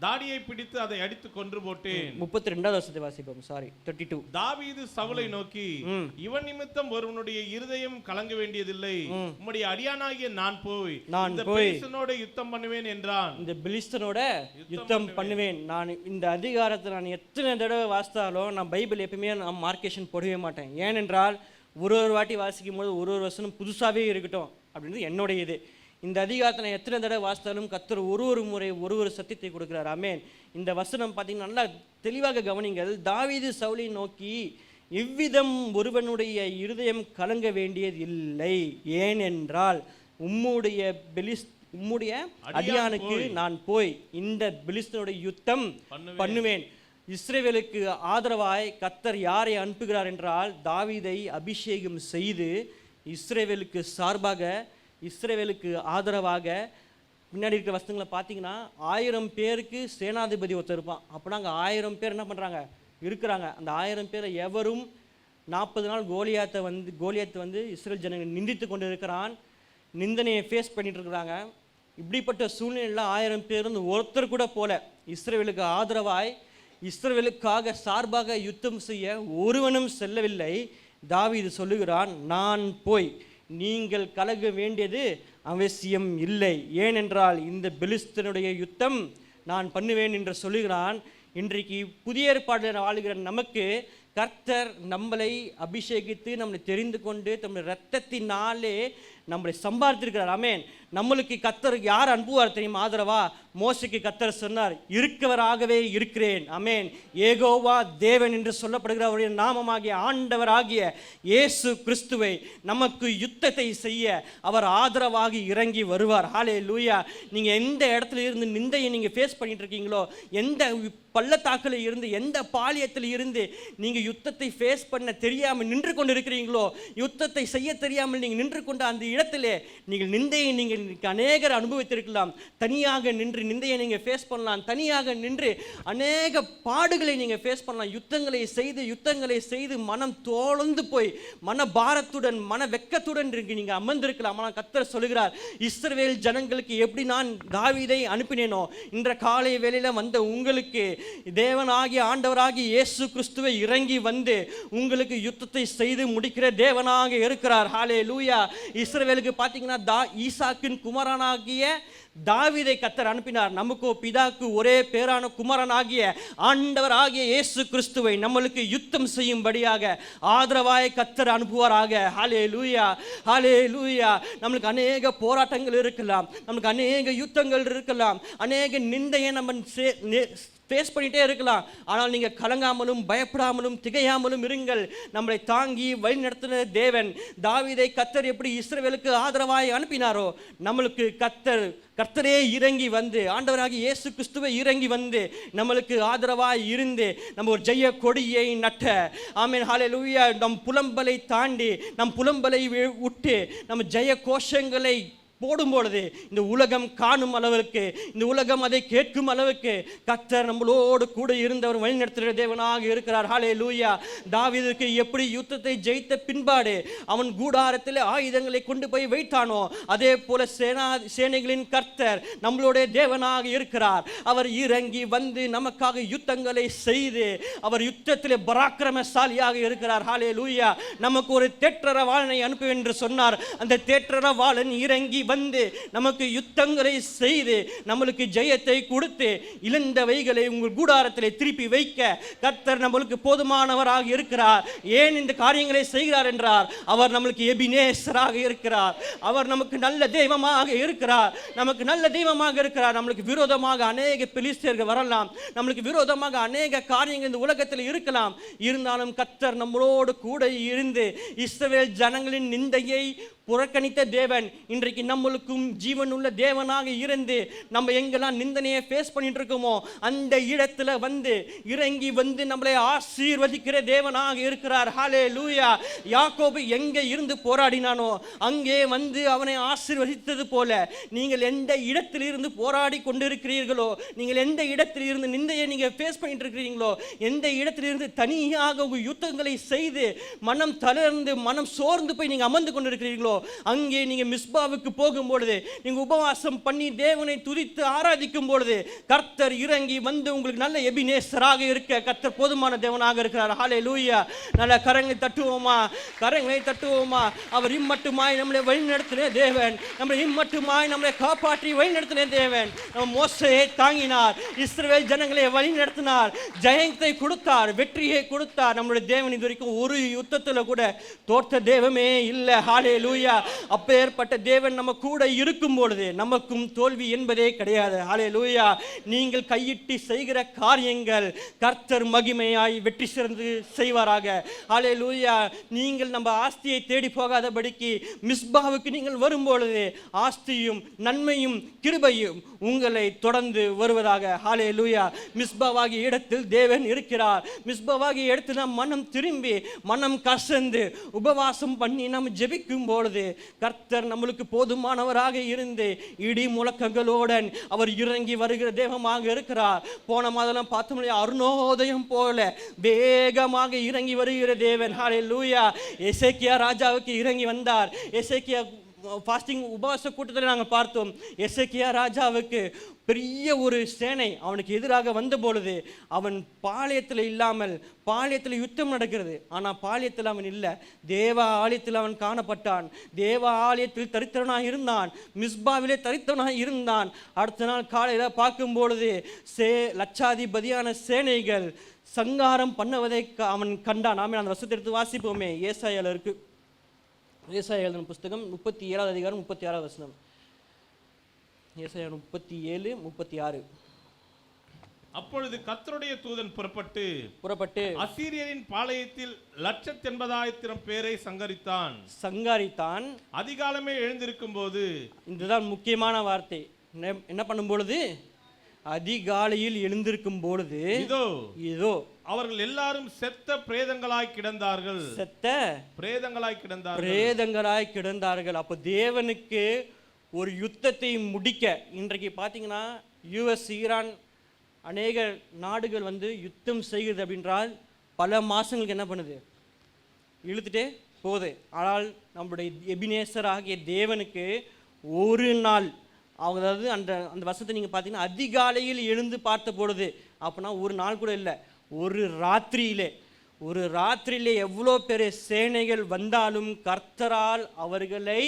தாடியை பிடித்து அதை அடித்து கொன்று போட்டேன். 32வது வசனத்தை வாசிப்போம். 32. தாவீது சவுலை நோக்கி, இவன் நிமித்தம் ஒருவனுடைய இருதயம் கலங்க வேண்டியதில்லை, உம்முடைய அடியானாகிய நான் போய் இந்த பெலிஸ்தனோட யுத்தம் பண்ணுவேன் என்றான். இந்த பெலிஸ்தனோட யுத்தம் பண்ணுவேன். நான் இந்த அதிகாரத்தை நான் எத்தனை தடவை வாசித்தாலும் நான் பைபிள் எப்பவுமே நான் மார்க்கேஷன் போடவே மாட்டேன். ஏனென்றால் ஒரு வாட்டி வாசிக்கும் போது ஒரு வசனம் புதுசாகவே இருக்கட்டும் அப்படின்றது என்னுடைய இது. இந்த அதிகாரத்தை நான் எத்தனை தடவை வாசித்தாலும் கர்த்தர் ஒரு முறை ஒரு சத்தியத்தை கொடுக்கிறார். ஆமென். இந்த வசனம் பார்த்தீங்கன்னா நல்லா தெளிவாக கவனிங்கள். தாவீது சவுலை நோக்கி, இவ்விதம் ஒருவனுடைய இருதயம் கலங்க வேண்டியது இல்லை, ஏனென்றால் உம்முடைய அடியானுக்கு நான் போய் இந்த பெலிஸ்தனுடைய யுத்தம் பண்ணுவேன். இஸ்ரவேலுக்கு ஆதரவாய் கர்த்தர் யாரை அனுப்புகிறார் என்றால், தாவீதை அபிஷேகம் செய்து இஸ்ரவேலுக்கு சார்பாக, இஸ்ரவேலுக்கு ஆதரவாக. பின்னாடி இருக்கிற வசனங்களை பார்த்தீங்கன்னா 1000 பேருக்கு சேனாதிபதி ஒருத்தர் இருப்பான். அப்படின்னா அங்கே 1000 பேர் என்ன பண்ணுறாங்க, இருக்கிறாங்க. அந்த 1000 பேரை எவரும் 40 நாள் கோலியாத்தை வந்து இஸ்ரேல் ஜனங்கள் நிந்தித்து கொண்டு இருக்கிறான், நிந்தனையை ஃபேஸ் பண்ணிட்டு இருக்கிறாங்க. இப்படிப்பட்ட சூழ்நிலையில் 1000 பேர் வந்து ஒருத்தர் கூட போல இஸ்ரவேலுக்கு ஆதரவாய், இஸ்ரவேலுக்காக சார்பாக யுத்தம் செய்ய ஒருவனும் செல்லவில்லை. தாவீது சொல்லுகிறான், நான் போய் நீங்கள் கலங்க வேண்டியது அவசியம் இல்லை, ஏனென்றால் இந்த பெலிஸ்தனுடைய யுத்தம் நான் பண்ணுவேன் என்று சொல்லுகிறான். இன்றைக்கு புதிய ஏற்பாட்டில் வாழ்கிற நமக்கு கர்த்தர் நம்மளை அபிஷேகித்து நம்மளை தெரிந்து கொண்டு நம்முடைய இரத்தத்தினாலே நம்மளை சம்பாதித்திருக்கிறார். ஆமென். நம்மளுக்கு கர்த்தர் யார் அனுப்புவார் தெரியுமா ஆதரவா? மோசேக்கு கர்த்தர் சொன்னார், இருக்கவராகவே இருக்கிறேன். ஆமென். ஏகோவா தேவன் என்று சொல்லப்படுகிற அவருடைய நாமமாகிய ஆண்டவராகிய இயேசு கிறிஸ்துவை நமக்கு யுத்தத்தை செய்ய அவர் ஆதரவாகி இறங்கி வருவார். ஹல்லேலூயா. நீங்கள் எந்த இடத்துல இருந்து நிந்தையை நீங்கள் ஃபேஸ் பண்ணிட்டு இருக்கீங்களோ, எந்த பள்ளத்தாக்கில் இருந்து, எந்த பாளையத்தில் இருந்து நீங்கள் யுத்தத்தை ஃபேஸ் பண்ண தெரியாமல் நின்று கொண்டு இருக்கிறீங்களோ, யுத்தத்தை செய்ய தெரியாமல் நீங்கள் நின்று கொண்ட அந்த இடத்திலே நீங்கள் நிந்தையை நீங்கள் அநேகர் அனுபவித்திருக்கலாம். தனியாக நின்று நிந்தையை நீங்கள் ஃபேஸ் பண்ணலாம், தனியாக நின்று அநேக பாடுகளை நீங்கள் ஃபேஸ் பண்ணலாம். யுத்தங்களை செய்து மனம் தோழ்ந்து போய் மன பாரத்துடன் மன வெக்கத்துடன் நீங்கள் அமர்ந்திருக்கலாம். ஆனால் கர்த்தர் சொல்லுகிறார், இஸ்ரவேல் ஜனங்களுக்கு எப்படி நான் தாவீதை அனுப்பினேனோ, இன்ற காலை வேளையில வந்த உங்களுக்கு தேவனாகிய ஆண்டவராகிய இயேசு கிறிஸ்துவை இறங்கி வந்து உங்களுக்கு யுத்தத்தை செய்து முடிக்கிற தேவனாக இருக்கிறார். ஹல்லேலூயா. இஸ்ரவேலுக்கு பார்த்தீங்கன்னா ஈசாக்கின் குமாரனாகிய தாவீதை கர்த்தர் அனுப்பினார். நமக்கோ பிதாக்கு ஒரே பேரான குமாரனாகிய ஆண்டவராகிய இயேசு கிறிஸ்துவை நம்மளுக்கு யுத்தம் செய்யும்படியாக ஆதரவாய் கர்த்தர் அனுப்புவாராக. ஹல்லேலூயா, ஹல்லேலூயா. நம்மளுக்கு அநேக போராட்டங்கள் இருக்கலாம், நம்மளுக்கு அநேக யுத்தங்கள் இருக்கலாம், அநேக நிந்தையை நம்ம ஃபேஸ் பண்ணிகிட்டே இருக்கலாம். ஆனால் நீங்கள் கலங்காமலும் பயப்படாமலும் திகையாமலும் இருங்கள். நம்மளை தாங்கி வழி நடத்தின தேவன் தாவீதை கர்த்தர் எப்படி இஸ்ரவேலுக்கு ஆதரவாய் அனுப்பினாரோ, நம்மளுக்கு கர்த்தரே இறங்கி வந்து, ஆண்டவராகிய இயேசு கிறிஸ்துவை இறங்கி வந்து நம்மளுக்கு ஆதரவாய் இருந்து நம்ம ஒரு ஜெய கொடியை நட்ட. ஆமென். ஹல்லேலூயா. நம் புலம்பலை தாண்டி, நம் புலம்பலை விட்டு நம்ம ஜெய கோஷங்களை போடும்பொழுது இந்த உலகம் காணும் அளவுக்கு, இந்த உலகம் அதை கேட்கும் அளவுக்கு கர்த்தர் நம்மளோடு கூட இருந்தவர் வழிநடத்துகிற தேவனாக இருக்கிறார். ஹல்லேலூயா. தாவீதுக்கு எப்படி யுத்தத்தை ஜெயித்த பின்பாடு அவன் கூடாரத்தில் ஆயுதங்களை கொண்டு போய் வைத்தானோ, அதே போல சேனைகளின் கர்த்தர் நம்மளுடைய தேவனாக இருக்கிறார். அவர் இறங்கி வந்து நமக்காக யுத்தங்களை செய்து அவர் யுத்தத்திலே பராக்கிரமசாலியாக இருக்கிறார். ஹல்லேலூயா. நமக்கு ஒரு தேற்றரவாளனை அனுப்புவேன் என்று சொன்னார். அந்த தேற்றரவாளன் இறங்கி வந்து நமக்கு யுத்தங்களை செய்து நம்மளுக்கு ஜெயத்தை கொடுத்து இழந்தவைகளை உங்கள் கூடாரத்திலே திருப்பி வைக்க கர்த்தர் நம்மளுக்கு போதுமானவராக இருக்கிறார். ஏன் இந்த காரியங்களை செய்கிறார் என்றார், அவர் நம்மளுக்கு எபினேசராக இருக்கிறார். அவர் நமக்கு நல்ல தெய்வமாக இருக்கிறார். நம்மளுக்கு விரோதமாக அநேக பெலிஸ்தர்கள் வரலாம், நம்மளுக்கு விரோதமாக அநேக காரியங்கள் இந்த உலகத்தில் இருக்கலாம். இருந்தாலும் கர்த்தர் நம்மளோடு கூட இருந்து இஸ்ரவேல் ஜனங்களின் நிந்தையை புறக்கணித்த தேவன் இன்றைக்கு நம்மளுக்கும் ஜீவனுள்ள தேவனாக இருந்து நம்ம எங்கெல்லாம் நிந்தனையை ஃபேஸ் பண்ணிட்டு இருக்கோமோ அந்த இடத்துல வந்து இறங்கி வந்து நம்மளை ஆசீர்வதிக்கிற தேவனாக இருக்கிறார். ஹல்லேலூயா. யாக்கோபு எங்கே இருந்து போராடினானோ அங்கே வந்து அவனை ஆசீர்வதித்தது போல நீங்கள் எந்த இடத்தில் இருந்து போராடி கொண்டிருக்கிறீர்களோ, நீங்கள் எந்த இடத்தில் இருந்து நிந்தையை நீங்கள் ஃபேஸ் பண்ணிட்டு இருக்கிறீங்களோ, எந்த இடத்திலிருந்து தனியாக உங்கள் யுத்தங்களை செய்து மனம் தளர்ந்து மனம் சோர்ந்து போய் நீங்கள் அமர்ந்து கொண்டிருக்கிறீர்களோ, அங்கே நீங்க மிஸ்பாவுக்கு போகும்பொழுது, நீங்க உபவாசம் பண்ணி தேவனை துதித்து ஆராதிக்கும் பொழுது கர்த்தர் இறங்கி வந்து உங்களுக்கு நல்ல எபினேசராக இருக்க கர்த்தர் போதுமான தேவனாக இருக்கிறார். ஹல்லேலூயா. நல்ல கரங்களை தட்டுவோமா. அவர் இம்மட்டுமாய் நம்மளை வழிநடத்தின தேவன், நம்மளை காப்பாற்றி வழிநடத்தின தேவன். நம்ம மோசேயை தாங்கினார், இஸ்ரவேல் ஜனங்களை வழிநடத்தினார், ஜெயத்தை கொடுத்தார், வெற்றியை கொடுத்தார். நம்மளுடைய தேவன் இது வரைக்கும் ஒரு யுத்தத்தில் கூட தோற்ற தேவமே இல்லை. ஹல்லேலூயா. அப்பேற்பட்ட தேவன் நம்ம நம்ம கூட இருக்கும் பொழுது நமக்கும் தோல்வி என்பதே கிடையாது. ஹல்லேலூயா. நீங்கள் கையிட்டு செய்கிற காரியங்கள் கர்த்தர் மகிமையாய் வெற்றி சிறந்து செய்வாராக. ஹல்லேலூயா. நீங்கள் நம்ம ஆஸ்தியை தேடி போகாதபடிக்கு மிஸ்பாவுக்கு நீங்கள் வரும்பொழுது ஆஸ்தியும் நன்மையும் கிருபையும் உங்களை தொடர்ந்து வருவதாக. ஹல்லேலூயா. மிஸ்பாவாகிய இடத்தில் தேவன் இருக்கிறார். மிஸ்பாவாகிய இடத்தில் நாம் மனம் திரும்பி மனம் கசந்து உபவாசம் பண்ணி நாம் ஜெபிக்கும் பொழுது கர்த்தர் நம்மளுக்கு போதுமானவராக இருந்து இடி முழக்கங்களுடன் அவர் இறங்கி வருகிற தேவமாக இருக்கிறார். போன மாதம் பார்த்தோம், அருணோதயம் போல வேகமாக இறங்கி வருகிற தேவன். ஹல்லேலூயா. எசேக்கியா ராஜாவுக்கு இறங்கி வந்தார். எசேக்கியா ஃபாஸ்டிங் உபவாச கூட்டத்தில் நாங்கள் பார்த்தோம். எசேக்கியா ராஜாவுக்கு பெரிய ஒரு சேனை அவனுக்கு எதிராக வந்த பொழுது அவன் பாளையத்தில் இல்லாமல், பாளையத்தில் யுத்தம் நடக்கிறது, ஆனால் பாளையத்தில் அவன் இல்லை, தேவ ஆலயத்தில் அவன் காணப்பட்டான். தேவ ஆலயத்தில் தரித்திரனாக இருந்தான், மிஸ்பாவிலே தரித்திரனாக இருந்தான். அடுத்த நாள் காலையில் பார்க்கும் பொழுது லட்சாதிபதியான சேனைகள் சங்காரம் பண்ணுவதை அவன் கண்டான். ஆமே, அந்த வசனத்தை எடுத்து வாசிப்போமே. ஏசாயால இருக்கு. ஏசாயா எழுதின புஸ்தகம் 37வது அதிகாரம் 36வது வசனம். ஏசாயா 37:36. அப்பொழுது கர்த்தருடைய தூதன் புறப்பட்டு அசீரியரின் பாளையத்தில் 180,000 பேரை சங்கரித்தான். அதிகாலமே எழுந்திருக்கும் போது, இதுதான் முக்கியமான வார்த்தை. என்ன பண்ணும் பொழுது? அதிகாலையில் எழுந்திருக்கும் பொழுது இதோ அவர்கள் எல்லாரும் செத்த பிரேதங்களாய் கிடந்தார்கள். அப்போ தேவனுக்கு ஒரு யுத்தத்தை முடிக்க, இன்றைக்கு பார்த்தீங்கன்னா யுஎஸ் ஈரான் அநேக நாடுகள் யுத்தம் செய்கிறது அப்படின்றால் பல மாதங்களுக்கு என்ன பண்ணுது? இழுத்துட்டே போகுது. ஆனால் நம்முடைய எபினேசர் ஆகிய தேவனுக்கு ஒரு நாள், அவங்க அதாவது அந்த வருஷத்தை நீங்கள் பார்த்தீங்கன்னா அதிகாலையில் எழுந்து பார்த்த பொழுது, அப்படின்னா ஒரு நாள் கூட இல்லை, ஒரு ராத்திரியிலே எவ்வளோ பெரிய சேனைகள் வந்தாலும் கர்த்தரால் அவர்களை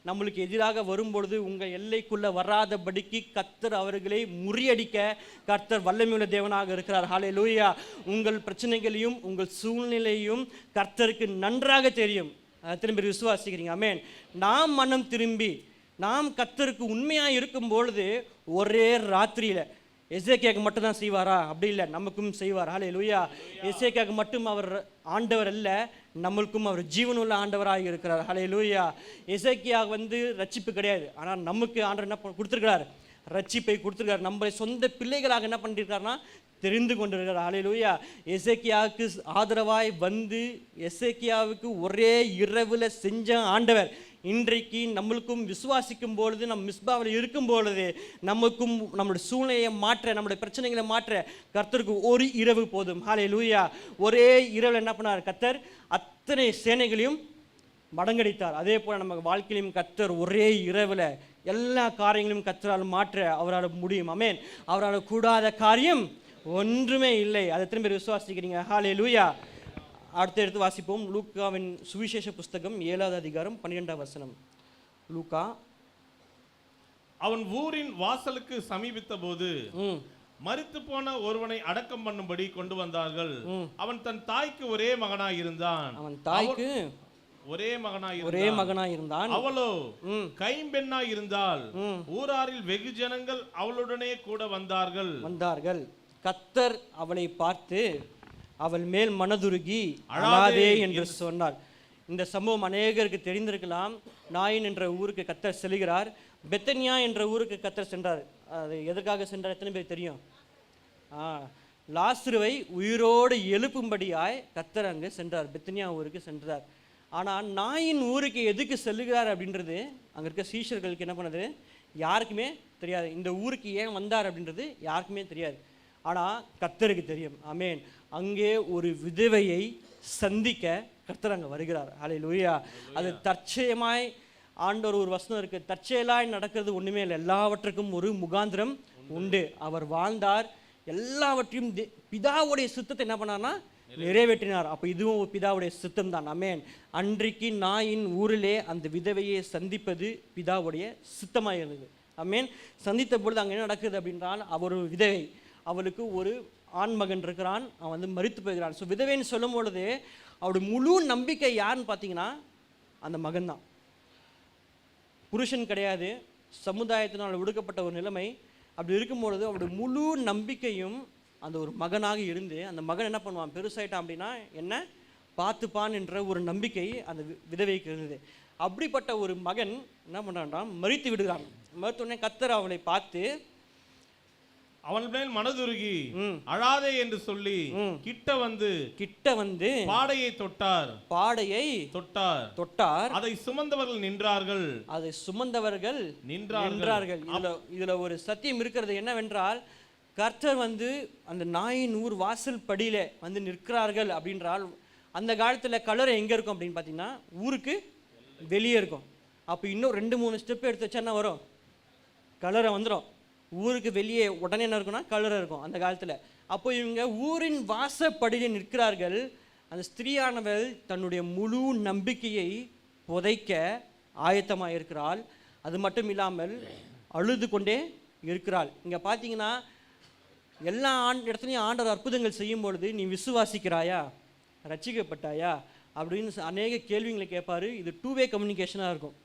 நம்மளுக்கு எதிராக வரும்பொழுது உங்கள் எல்லைக்குள்ளே வராதபடிக்கு கர்த்தர் அவர்களை முறியடிக்க கர்த்தர் வல்லமையுள்ள தேவனாக இருக்கிறார். ஹல்லேலூயா. உங்கள் பிரச்சனைகளையும் உங்கள் சூழ்நிலையும் கர்த்தருக்கு நன்றாக தெரியும். திரும்பி விசுவாசிக்கிறீங்க? ஆமென். நாம் மனம் திரும்பி நாம் கர்த்தருக்கு உண்மையாக இருக்கும் பொழுது ஒரே ராத்திரியில், எசேக்கியாவுக்கு மட்டும்தான் செய்வாரா? அப்படி இல்லை, நமக்கும் செய்வார். ஹல்லேலூயா. எசேக்கியாவுக்கு மட்டும் அவர் ஆண்டவர் அல்ல, நம்மளுக்கும் அவர் ஜீவனுள்ள ஆண்டவராக இருக்கிறார். ஹல்லேலூயா. எசேக்கியா ரட்சிப்பு கிடையாது, ஆனால் நமக்கு ஆண்டவர் என்ன கொடுத்துருக்கிறார்? ரட்சிப்பை கொடுத்துருக்கார். நம்மளை சொந்த பிள்ளைகளாக என்ன பண்ணியிருக்காருன்னா தெரிந்து கொண்டிருக்கிறார். ஹல்லேலூயா. எசேக்கியாவுக்கு ஆதரவாய் எசேக்கியாவுக்கு ஒரே இரவில் செஞ்ச ஆண்டவர் இன்றைக்கு நம்மளுக்கும் விசுவாசிக்கும் பொழுது, நம் மிஸ்பாவில் இருக்கும் பொழுது நமக்கும் நம்முடைய சூழ்நிலையை மாற்ற, நம்முடைய பிரச்சனைகளை மாற்ற கர்த்தருக்கு ஒரு இரவு போதும். ஹல்லேலூயா. ஒரே இரவில் என்ன பண்ணார்? கர்த்தர் அத்தனை சேனைகளையும் மடங்கடித்தார். அதே போல் நம்ம வாழ்க்கையிலும் கர்த்தர் ஒரே இரவில் எல்லா காரியங்களையும் கர்த்தரால் மாற்ற அவரால் முடியும். ஆமென். அவரால் கூடாத காரியம் ஒன்றுமே இல்லை. அதை திரும்பி விசுவாசிக்கிறீங்க? ஹல்லேலூயா. அடுத்து வாசிப்போம். லூக்காவின் சுவிசேஷ புஸ்தகம் 7வது அதிகாரம் 12வது வசனம். லூக்கா. அவன் ஊரின் வாசலுக்கு சமீபித்த போது மரித்து போன ஒருவனை அடக்கம் பண்ணும்படி கொண்டு வந்தார்கள். அவன் தன் தாய்க்கு ஒரே மகனாய் இருந்தான். அவளோ கைம்பெண்ணாய் இருந்தால் ஊராரில் வெகு ஜனங்கள் அவளுடனே கூட வந்தார்கள். கர்த்தர் அவளை பார்த்து அவள் மேல் மனதுருகி அழாதே என்று சொன்னார். இந்த சம்பவம் அநேகருக்கு தெரிந்திருக்கலாம். நாயின் என்ற ஊருக்கு கர்த்தர் செல்கிறார். பெத்தனியா என்ற ஊருக்கு கர்த்தர் சென்றார். அது எதற்காக சென்றார்? எத்தனை பேர் தெரியும்? லாசருவை உயிரோடு எழுப்பும்படியாய் கர்த்தர் அங்கே சென்றார். பெத்தனியா ஊருக்கு சென்றார். ஆனால் நாயின் ஊருக்கு எதுக்கு செல்லுகிறார் அப்படின்றது அங்கே இருக்க சீஷர்களுக்கு என்ன பண்ணுது? யாருக்குமே தெரியாது. இந்த ஊருக்கு ஏன் வந்தார் அப்படின்றது யாருக்குமே தெரியாது. ஆனால் கர்த்தருக்கு தெரியும். ஆமென். அங்கே ஒரு விதவையை சந்திக்க கர்த்தர் அங்கே வருகிறார். ஹல்லேலூயா. அது தற்செயமாய் ஆண்டவர் ஒரு வசனம் இருக்கு, தற்செயலாய் நடக்கிறது ஒன்றுமே இல்லை, எல்லாவற்றுக்கும் ஒரு முகாந்திரம் உண்டு. அவர் வாழ்ந்தார், எல்லாவற்றையும் பிதாவுடைய சித்தத்தை என்ன பண்ணார்னா நிறைவேற்றினார். அப்போ இதுவும் ஒரு பிதாவுடைய சித்தம் தான். ஆமென். அன்றைக்கு நாயின் ஊரிலே அந்த விதவையை சந்திப்பது பிதாவுடைய சித்தமாக இருந்தது. ஆமென். சந்தித்த பொழுது அங்கே என்ன நடக்குது அப்படின்றால், அவர் ஒரு விதவை, அவளுக்கு ஒரு ஆண் மகன் இருக்கிறான், அவன் மரித்து போகிறான். ஸோ விதவைன்னு சொல்லும் பொழுது அவருடைய முழு நம்பிக்கை யாருன்னு பார்த்தீங்கன்னா அந்த மகன் தான். புருஷன் கிடையாது, சமுதாயத்தினால் ஒடுக்கப்பட்ட ஒரு நிலைமை. அப்படி இருக்கும்பொழுது அவருடைய முழு நம்பிக்கையும் அந்த ஒரு மகனாக இருந்து, அந்த மகன் என்ன பண்ணுவான், பெருசாயிட்டான் அப்படின்னா என்ன பார்த்துப்பான் என்ற ஒரு நம்பிக்கை அந்த விதவைக்கு இருந்தது. அப்படிப்பட்ட ஒரு மகன் என்ன பண்ணுறான், மரித்து விடுகிறான். மருத்துவனே கர்த்தர் அவளை பார்த்து அவன் மேல் மனதுருகி அழாதே என்று சொல்லி கிட்ட வந்து பாடையை தொட்டார். அதை சுமந்தவர்கள் நின்றார்கள். இதுல ஒரு சத்தியம் இருக்கிறது என்னவென்றால், கர்த்தர் வந்து அந்த நாயின் ஊர் வாசல் படியில வந்து நிற்கிறார்கள் அப்படின்றால், அந்த காலத்துல கல்லறை எங்க இருக்கும் அப்படின்னு பார்த்தீங்கன்னா ஊருக்கு வெளியே இருக்கும். அப்போ இன்னும் 2-3 ஸ்டெப் எடுத்து வச்சா என்ன வரும், கல்லறை வந்துடும். ஊருக்கு வெளியே உடனே என்ன இருக்குன்னா கல்லறை இருக்கும் அந்த காலத்தில். அப்போ இவங்க ஊரின் வாசப்படியில் நிற்கிறார்கள். அந்த ஸ்திரீயானவள் தன்னுடைய முழு நம்பிக்கையை புதைக்க ஆயத்தமாக இருக்கிறாள். அது மட்டும் இல்லாமல் அழுது கொண்டே இருக்கிறாள். இங்கே பார்த்தீங்கன்னா எல்லா இடத்துலையும் ஆண்டவர் அற்புதங்கள் செய்யும் பொழுது நீ விசுவாசிக்கிறாயா, ரட்சிக்கப்பட்டாயா அப்படின்னு அநேக கேள்விகளை கேட்பாரு. இது 2-வே கம்யூனிகேஷனாக இருக்கும்.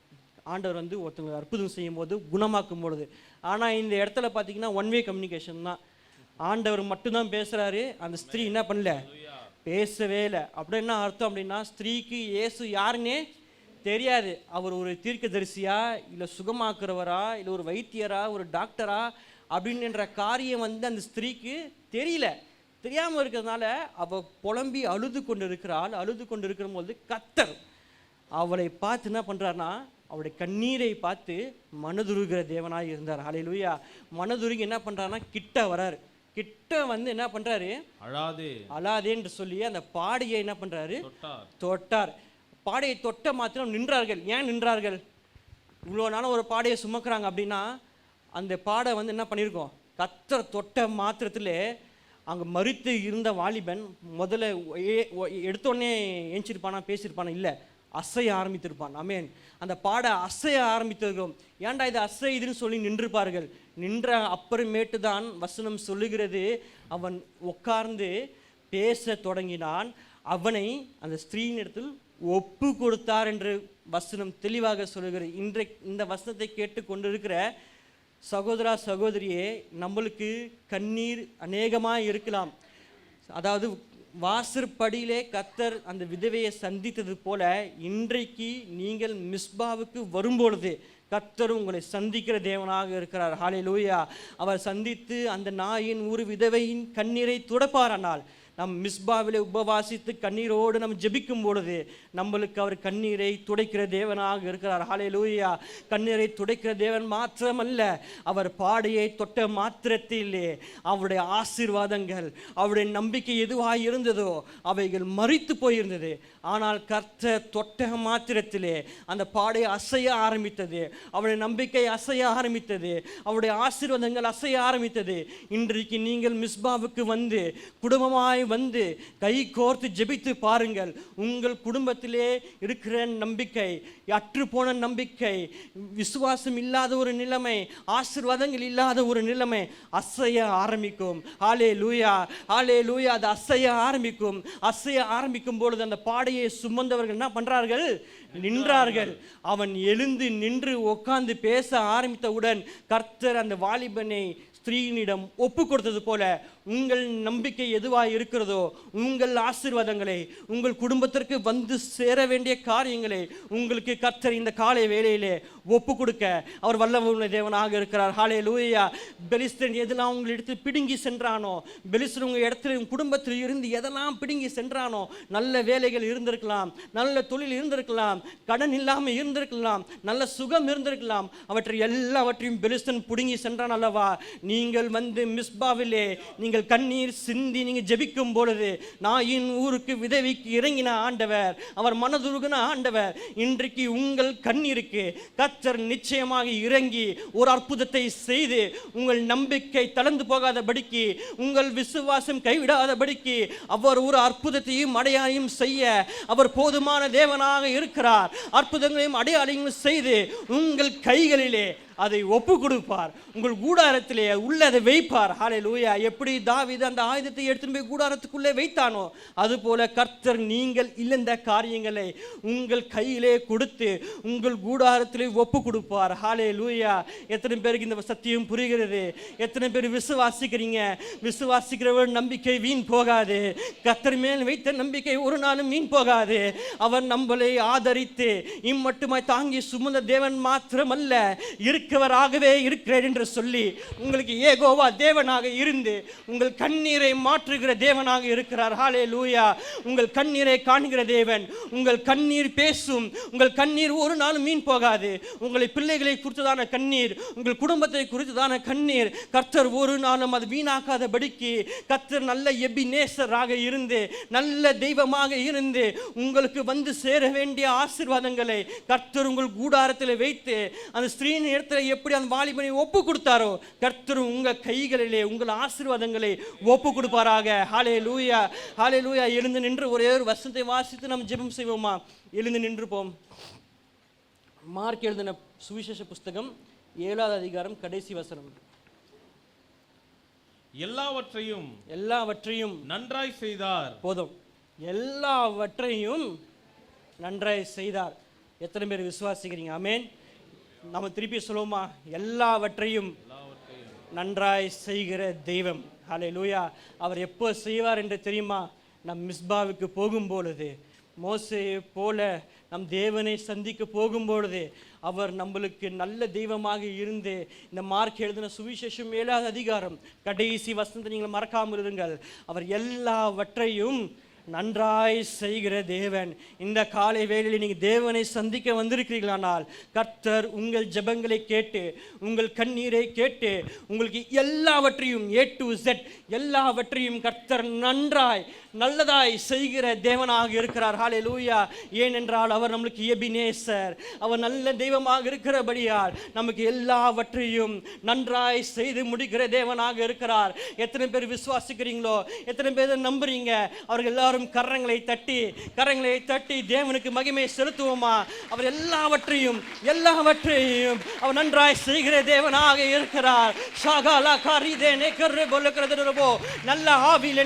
ஆண்டவர் வந்து ஒருத்தவங்க அற்புதம் செய்யும் போது, குணமாக்கும் பொழுது. ஆனால் இந்த இடத்துல பார்த்தீங்கன்னா 1-வே கம்யூனிகேஷன் தான். ஆண்டவர் மட்டும்தான் பேசுகிறாரு, அந்த ஸ்திரீ என்ன பண்ணல, பேசவே இல்லை. அப்படி என்ன அர்த்தம் அப்படின்னா, ஸ்திரீக்கு இயேசு யாருன்னே தெரியாது. அவர் ஒரு தீர்க்கதரிசியா, இல்லை சுகமாக்குறவரா, இல்லை ஒரு வைத்தியரா, ஒரு டாக்டரா அப்படின்ற காரியம் வந்து அந்த ஸ்திரீக்கு தெரியல. தெரியாமல் இருக்கிறதுனால அவள் புலம்பி அழுது கொண்டு இருக்கிறாள். அழுது கொண்டு இருக்கிற போது கர்த்தர் அவளை பார்த்து என்ன பண்ணுறாருன்னா, அவருடைய கண்ணீரை பார்த்து மனதுருகிற தேவனாக இருந்தார். ஹல்லேலூயா. மனதுருகி என்ன பண்ணுறாருன்னா கிட்ட வராரு. கிட்ட வந்து என்ன பண்ணுறாரு, அழாதே என்று சொல்லி அந்த பாடையை என்ன பண்ணுறாரு, தொட்டார். பாடையை தொட்ட மாத்திரம் நின்றார்கள். ஏன் நின்றார்கள்? இவ்வளோ நாளும் ஒரு பாடையை சுமக்கிறாங்க அப்படின்னா அந்த பாடை வந்து என்ன பண்ணியிருக்கோம், கர்த்தர் தொட்ட மாத்திரத்திலே அங்கே மரித்து இருந்த வாலிபன் முதல்ல எடுத்தோடனே ஏஞ்சிருப்பானா, பேசியிருப்பானா, இல்லை, அசைய ஆரம்பித்திருப்பான். ஆமென். அந்த பாட அசைய ஆரம்பித்திருக்கிறோம். ஏன்டா இது அசையுதுன்னு சொல்லி நின்றுப்பார்கள். நின்ற அப்புறமேட்டு தான் வசனம் சொல்லுகிறது, அவன் உட்கார்ந்து பேச தொடங்கினான். அவனை அந்த ஸ்திரீயின் இடத்தில் ஒப்பு கொடுத்தார் என்று வசனம் தெளிவாக சொல்லுகிறது. இந்த வசனத்தை கேட்டு கொண்டிருக்கிற சகோதரா சகோதரியே, நம்மளுக்கு கண்ணீர் அநேகமாக இருக்கலாம். அதாவது வாசற்படியிலே கர்த்தர் அந்த விதவையை சந்தித்தது போல இன்றைக்கு நீங்கள் மிஸ்பாவுக்கு வரும்பொழுது கர்த்தர் உங்களை சந்திக்கிற தேவனாக இருக்கிறார். ஹல்லேலூயா. அவர் சந்தித்து அந்த நாயின் ஒரு விதவையின் கண்ணீரை துடைப்பாரானால், நம் மிஸ்பாவிலே உபவாசித்து கண்ணீரோடு நம்ம ஜெபிக்கும் பொழுது நம்மளுக்கு அவர் கண்ணீரை துடைக்கிற தேவனாக இருக்கிறார். ஹல்லேலூயா. கண்ணீரை துடைக்கிற தேவன் மாத்திரமல்ல, அவர் பாடையை தொட்ட மாத்திரத்திலே அவருடைய ஆசீர்வாதங்கள், அவருடைய நம்பிக்கை எதுவாக இருந்ததோ அவைகள் மரித்து போயிருந்தது. ஆனால் கர்த்தர் தொட்ட மாத்திரத்திலே அந்த பாடை அசைய ஆரம்பித்தது, அவருடைய நம்பிக்கை அசைய ஆரம்பித்தது, அவருடைய ஆசீர்வாதங்கள் அசைய ஆரம்பித்தது. இன்றைக்கு நீங்கள் மிஸ்பாவுக்கு வந்து குடும்பமாய் வந்து கை கோர்த்து ஜெபித்து பாருங்கள். உங்கள் குடும்பத்திலே இருக்கிற நம்பிக்கை, அற்று போன நம்பிக்கை, விசுவாசம் இல்லாத ஒரு நிலைமை, ஆசீர்வாதங்கள் இல்லாத ஒரு நிலைமை அசைய ஆரம்பிக்கும். ஹல்லேலூயா, ஹல்லேலூயா. அது அசைய ஆரம்பிக்கும். அசைய ஆரம்பிக்கும் பொழுது அந்த பாடையை சுமந்தவர்கள் என்ன பண்றார்கள், நின்றார்கள். அவன் எழுந்து நின்று உட்கார்ந்து பேச ஆரம்பித்தவுடன் கர்த்தர் அந்த வாலிபனை ஸ்திரீனிடம் ஒப்பு கொடுத்தது போல உங்கள் நம்பிக்கை எதுவாக இருக்கிறதோ, உங்கள் ஆசீர்வாதங்களை, உங்கள் குடும்பத்திற்கு வந்து சேர வேண்டிய காரியங்களை உங்களுக்கு கர்த்தர் இந்த காலை வேளையிலே ஒப்பு கொடுக்க அவர் வல்லவருள்ள தேவனாக இருக்கிறார். ஹல்லேலூயா. பெலிஸ்தன் எதெல்லாம் உங்கள் இடத்தில் பிடுங்கி சென்றானோ, பெலிஸ்தன் உங்கள் இடத்துல உங்கள் குடும்பத்தில் இருந்து எதெல்லாம் பிடுங்கி சென்றானோ, நல்ல வேலைகள் இருந்திருக்கலாம், நல்ல தொழில் இருந்திருக்கலாம், கடன் இல்லாமல் இருந்திருக்கலாம், நல்ல சுகம் இருந்திருக்கலாம், அவற்றை எல்லாவற்றையும் பெலிஸ்தன் பிடுங்கி சென்றான் அல்லவா. நீங்கள் வந்து மிஸ்பாவிலே நீங்கள் கண்ணீர் சிந்தி நீங்கள் ஜெபிக்கும் பொழுது நாயின் ஊருக்கு விதவிக்கு இறங்கின ஆண்டவர், அவர் மனதுருகின ஆண்டவர், இன்றைக்கு உங்கள் கண்ணீருக்கு கர்த்தர் நிச்சயமாக இறங்கி ஒரு அற்புதத்தை செய்து உங்கள் நம்பிக்கை தளர்ந்து போகாதபடிக்கு, உங்கள் விசுவாசம் கைவிடாதபடிக்கு அவர் ஒரு அற்புதத்தையும் அடையாளையும் செய்ய அவர் போதுமான தேவனாக இருக்கிறார். அற்புதங்களையும் அடையாளையும் செய்து உங்கள் கைகளிலே அதை ஒப்பு கொடுப்பார். உங்கள் கூடாரத்திலே உள்ளதை வைப்பார். ஹல்லேலூயா. எப்படி தாவீது அந்த ஆயுதத்தை எடுத்துட்டு போய் கூடாரத்துக்குள்ளே வைத்தானோ அதுபோல கர்த்தர் நீங்கள் இழந்த காரியங்களை உங்கள் கையிலே கொடுத்து உங்கள் கூடாரத்திலே ஒப்பு கொடுப்பார். ஹல்லேலூயா. எத்தனை பேருக்கு இந்த சத்தியம் புரிகிறது? எத்தனை பேர் விசுவாசிக்கிறீங்க? விசுவாசிக்கிறவர் நம்பிக்கை வீண் போகாது. கர்த்தர் மேல் வைத்த நம்பிக்கை ஒரு நாளும் வீண் போகாது. அவர் நம்மளை ஆதரித்து இம்மட்டுமாய் தாங்கி சுமந்த தேவன் மாத்திரமல்ல, இருக்கிறவராகவே இருக்கிறேன் என்று சொல்லி உங்களுக்கு யெகோவா தேவனாக இருந்து உங்கள் கண்ணீரை மாற்றுகிற தேவனாக இருக்கிறார். ஹல்லேலூயா. உங்கள் கண்ணீரை காண்கிற தேவன். உங்கள் கண்ணீர் பேசும். உங்கள் கண்ணீர் ஒரு நாளும் மீன் போகாது. உங்களை பிள்ளைகளை குறித்ததான கண்ணீர், உங்கள் குடும்பத்தை குறித்ததான கண்ணீர் கர்த்தர் ஒரு நாளும் அது வீணாக்காதபடிக்கு கர்த்தர் நல்ல எபினேசராக இருந்து நல்ல தெய்வமாக இருந்து உங்களுக்கு வந்து சேர வேண்டிய ஆசீர்வாதங்களை கர்த்தர் உங்கள் கூடாரத்தில் வைத்து அந்த ஸ்திரீயின் இடத்துல எப்படி அந்த வாலிபனை ஒப்பு கொடுத்தாரோ கர்த்தர் உங்கள் கைகளிலே உங்கள் ஆசீர்வாதங்களை ஒப்பு கொடுப்பாராக. ஹல்லேலூயா. ஹல்லேலூயா. எழுந்து நின்று ஒரே ஒரு வசனத்தை வாசித்து நாம் ஜெபம் செய்வோமா? எழுந்து நின்றுப்போம். மார்க் எழுதின சுவிசேஷ புஸ்தகம் 7வது அதிகாரம் கடைசி வசனம். எல்லாவற்றையும் நன்றாய் செய்தார். போதும். எல்லாவற்றையும் நன்றாய் செய்தார். எத்தனை பேர் விசுவாசிக்கிறீங்க? ஆமென். நம்ம திருப்பி சொல்லுவோமா? எல்லாவற்றையும் நன்றாய் செய்கிற தெய்வம். ஹல்லேலூயா. அவர் எப்போ செய்வார் என்று தெரியுமா? நம் மிஸ்பாவுக்கு போகும்பொழுது, மோசேயை போல நம் தேவனை சந்திக்க போகும்பொழுது அவர் நம்மளுக்கு நல்ல தெய்வமாக இருந்து இந்த மார்க் எழுதின சுவிசேஷம் 7வது அதிகாரம் கடைசி வசனத்தை நீங்கள் மறக்காமல் இருங்கள். அவர் எல்லாவற்றையும் நன்றாய் செய்கிற தேவன். இந்த காலை வேளையில் நீங்கள் தேவனை சந்திக்க வந்திருக்கிறீர்களானால் கர்த்தர் உங்கள் ஜெபங்களை கேட்டு உங்கள் கண்ணீரை கேட்டு உங்களுக்கு எல்லாவற்றையும் A to Z எல்லாவற்றையும் கர்த்தர் நன்றாய் நல்லதாய் செய்கிற தேவனாக இருக்கிறார். ஹல்லேலூயா. ஏனென்றால் அவர் நம்மளுக்கு எபினேசர். அவர் நல்ல தெய்வமாக இருக்கிறபடியால் நமக்கு எல்லாவற்றையும் நன்றாய் செய்து முடிக்கிற தேவனாக இருக்கிறார். எத்தனை பேர் விசுவாசிக்கிறீங்களோ? எத்தனை பேர் நம்புறீங்க? அவர்கள் எல்லாரும் கரங்களை தட்டி தேவனுக்கு மகிமை செலுத்துவோமா? அவர் எல்லாவற்றையும் அவர் நன்றாய் செய்கிற தேவனாக இருக்கிறார். நல்ல ஆவியில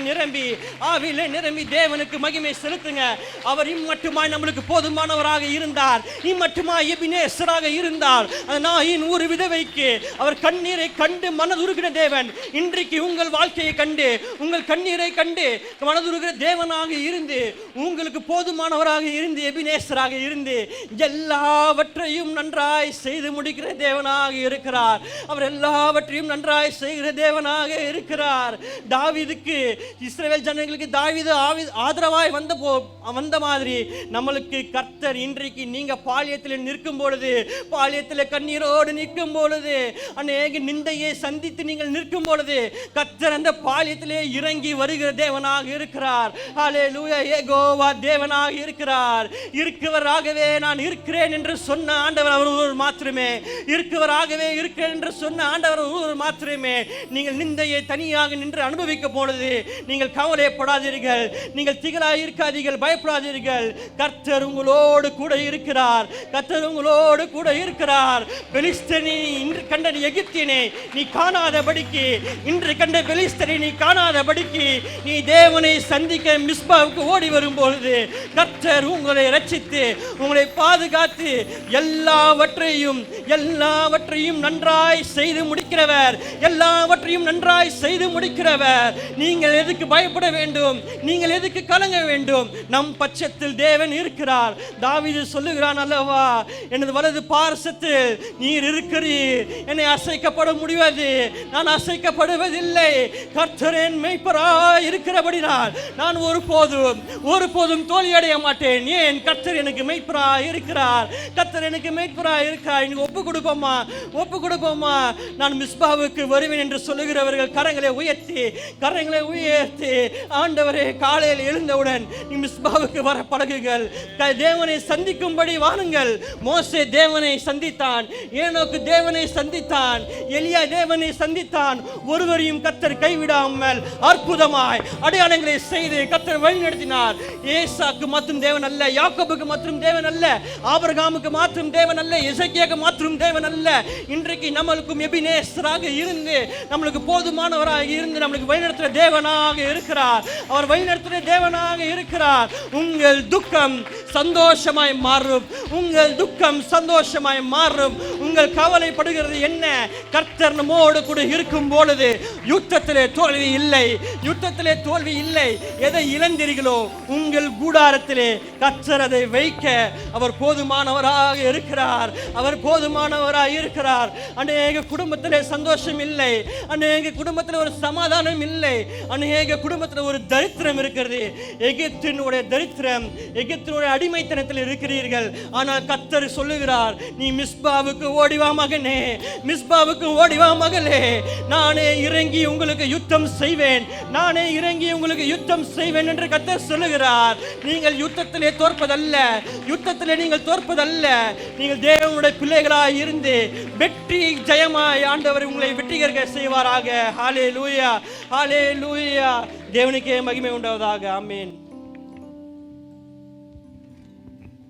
நிரம்பி தேவனுக்கு மகிமை செலுத்துங்க. அவர் இம்மட்டுமாய் நம்மளுக்கு போதுமானவராக இருந்தார். இம்மட்டுமாய் எபினேசராக இருந்தார். நாயின் ஒரு விதவைக்கு அவர் கண்ணீரை கண்டு மனதுருகிற தேவன் இன்றைக்கு உங்கள் வாழ்க்கையை கண்டு உங்கள் கண்ணீரை கண்டு மனதுருகிற தேவனாக இருந்து உங்களுக்கு போதுமானவராக இருந்து எபினேசராக இருந்து எல்லாவற்றையும் நன்றாய் செய்து முடிக்கிற தேவனாக இருக்கிறார். அவர் எல்லாவற்றையும் நன்றாய் செய்கிற தேவனாக இருக்கிறார். தாவீதுக்கு இஸ்ரவேல் ஜனங்களுக்கு தாவீது ஆதரவாய் வந்த மாதிரி நம்மளுக்கு கர்த்தர் இன்றைக்கு நீங்க பாளையத்தில் நிற்கும் பொழுது, பாளையத்தில் கண்ணீரோடு நிற்கும் பொழுது, அநேக நிந்தையை சந்தித்து நீங்கள் நிற்கும் பொழுது கர்த்தர் அந்த பாளையத்திலே இறங்கி வருகிற தேவனாக இருக்கிறார். ஹல்லேலூயா. யெகோவா தேவனாக இருக்கிறார். இருக்கிறவராகவே நான் இருக்கிறேன் என்று சொன்ன ஆண்டவர் அவர் ஒருவர் மாத்திரமே. இருக்கிறவராகவே இருக்கிறேன் என்று சொன்ன ஆண்டவர் ஒருவர் மாத்திரமே. நீங்கள் நிந்தையை தனியாக நின்று அனுபவிக்க பொழுது நீங்கள் கவலைப்படாதீர்கள், நீங்கள் திகழாய் இருக்காதீர்கள், பயப்படாதீர்கள். கர்த்தர் உங்களோடு கூட இருக்கிறார். கர்த்தர் உங்களோடு கூட இருக்கிறார். பெலிஸ்தனை இன்று கண்ட எகிப்தினை நீ காணாதபடிக்கு, இன்று கண்ட பெலிஸ்தரை நீ காணாதபடிக்கு நீ தேவனை சந்திக்க மிஸ்பாவுக்கு ஓடி வரும்பொழுது கர்த்தர் உங்களை ரட்சித்து உங்களை பாதுகாத்து எல்லாவற்றையும் நன்றாய் செய்து முடிக்கிறவர். எல்லாவற்றையும் நன்றாய் செய்து முடிக்கிறவர். நீங்கள் எதுக்கு பயப்பட வேண்டும்? நீங்கள் எதுக்கு கலங்க வேண்டும்? நம் பட்சத்தில் தேவன் இருக்கிறார். தாவீது சொல்லுகிறான் அல்லவா, எனது வலது பார்சத்தில் நீர் இருக்கிறீர், என்னை அசைக்கப்பட முடியாது, நான் அசைக்கப்படுவதில்லை. கர்த்தர் என் மேய்ப்பராய் இருக்கிறபடினால் நான் ஒருபோதும் தோல்வி அடைய மாட்டேன். ஏன்? கர்த்தர் எனக்கு மேய்ப்பராய் இருக்கிறார். கர்த்தர் எனக்கு மேய்ப்பராய் இருக்கிறார். நீங்க ஒப்பு கொடுப்போமா? நான் மிஸ்பாவுக்கு வருவேன் என்று சொல்லுகிறவர்கள் கரங்களை உயர்த்தி ஆண்டவரே ஆண்டவரே, காலையில் எழுந்தவுடன் நீ மிஸ்பாவுக்கு வர பழகுங்கள். தேவனை சந்திக்கும்படி வாருங்கள். மோசே தேவனை சந்தித்தான், ஏனோக்கு தேவனை சந்தித்தான், எலியா தேவனை சந்தித்தான். ஒருவரையும் கர்த்தர் கைவிடாமல் அற்புதமாய் அடையாளங்களை செய்து கர்த்தர் வழிநடத்தினார். ஏசாக்கு மாத்திரம் தேவன் அல்ல, யாக்கோபுக்கு மாத்திரம் தேவன் அல்ல, ஆபிரகாமுக்கு மாத்திரம் தேவன் அல்ல, எசேக்கியாவுக்கு மாத்திரம் தேவன் அல்ல. இன்றைக்கு நம்மளுக்கும் எபினேசராக இருந்து, நம்மளுக்கு போதுமானவராக இருந்து நம்மளுக்கு வழிநடத்துகிற தேவனாக இருக்கிறார். அவர் வழிநடத்துகிற தேவனாக இருக்கிறார். உங்கள் துக்கம் சந்தோஷமாய் மாறும். உங்கள் துக்கம் சந்தோஷமாய் மாறும். உங்கள் கவலைப்படுகிறது என்ன? கர்த்தர் நம்மோடு கூட இருக்கும் பொழுது யுத்தத்திலே தோல்வி இல்லை. யுத்தத்திலே தோல்வி இல்லை. எதை இழந்தீர்களோ உங்கள் கூடாரத்திலே கர்த்தர் அதை வைக்க அவர் போதுமானவராக இருக்கிறார். அவர் போதுமானவராக இருக்கிறார். அநேக குடும்பத்திலே சந்தோஷம் இல்லை, அநேக குடும்பத்தில் ஒரு சமாதானம் இல்லை, அநேக குடும்பத்தில் ஒரு தரித்திரம் இருக்கிறது. எகிப்தினுடைய தரித்திரம், எகிப்தினுடைய அடிமைத்தனத்தில் இருக்கிறீர்கள். ஆனால் கர்த்தர் சொல்லுகிறார், நீ மிஸ்பாவுக்கு ஓடிவா மகனே, மிஸ்பாவுக்கு ஓடிவா மகளே, நானே இறங்கி உங்களுக்கு யுத்தம் செய்வேன், நானே இறங்கி உங்களுக்கு யுத்தம் செய்வேன் என்று கர்த்தர் சொல்லுகிறார். நீங்கள் யுத்தத்திலே தோற்பதல்ல, யுத்தத்திலே நீங்கள் தோற்பதல்ல, நீங்கள் தேவனுடைய பிள்ளைகளாய் இருந்து வெற்றி ஜெயமாய் ஆண்டவர் உங்களை வெற்றிகர செய்வாராக. ஹல்லேலூயா, ஹல்லேலூயா. தேவனுக்கே மகிமை உண்டாவதாக. ஆமென்.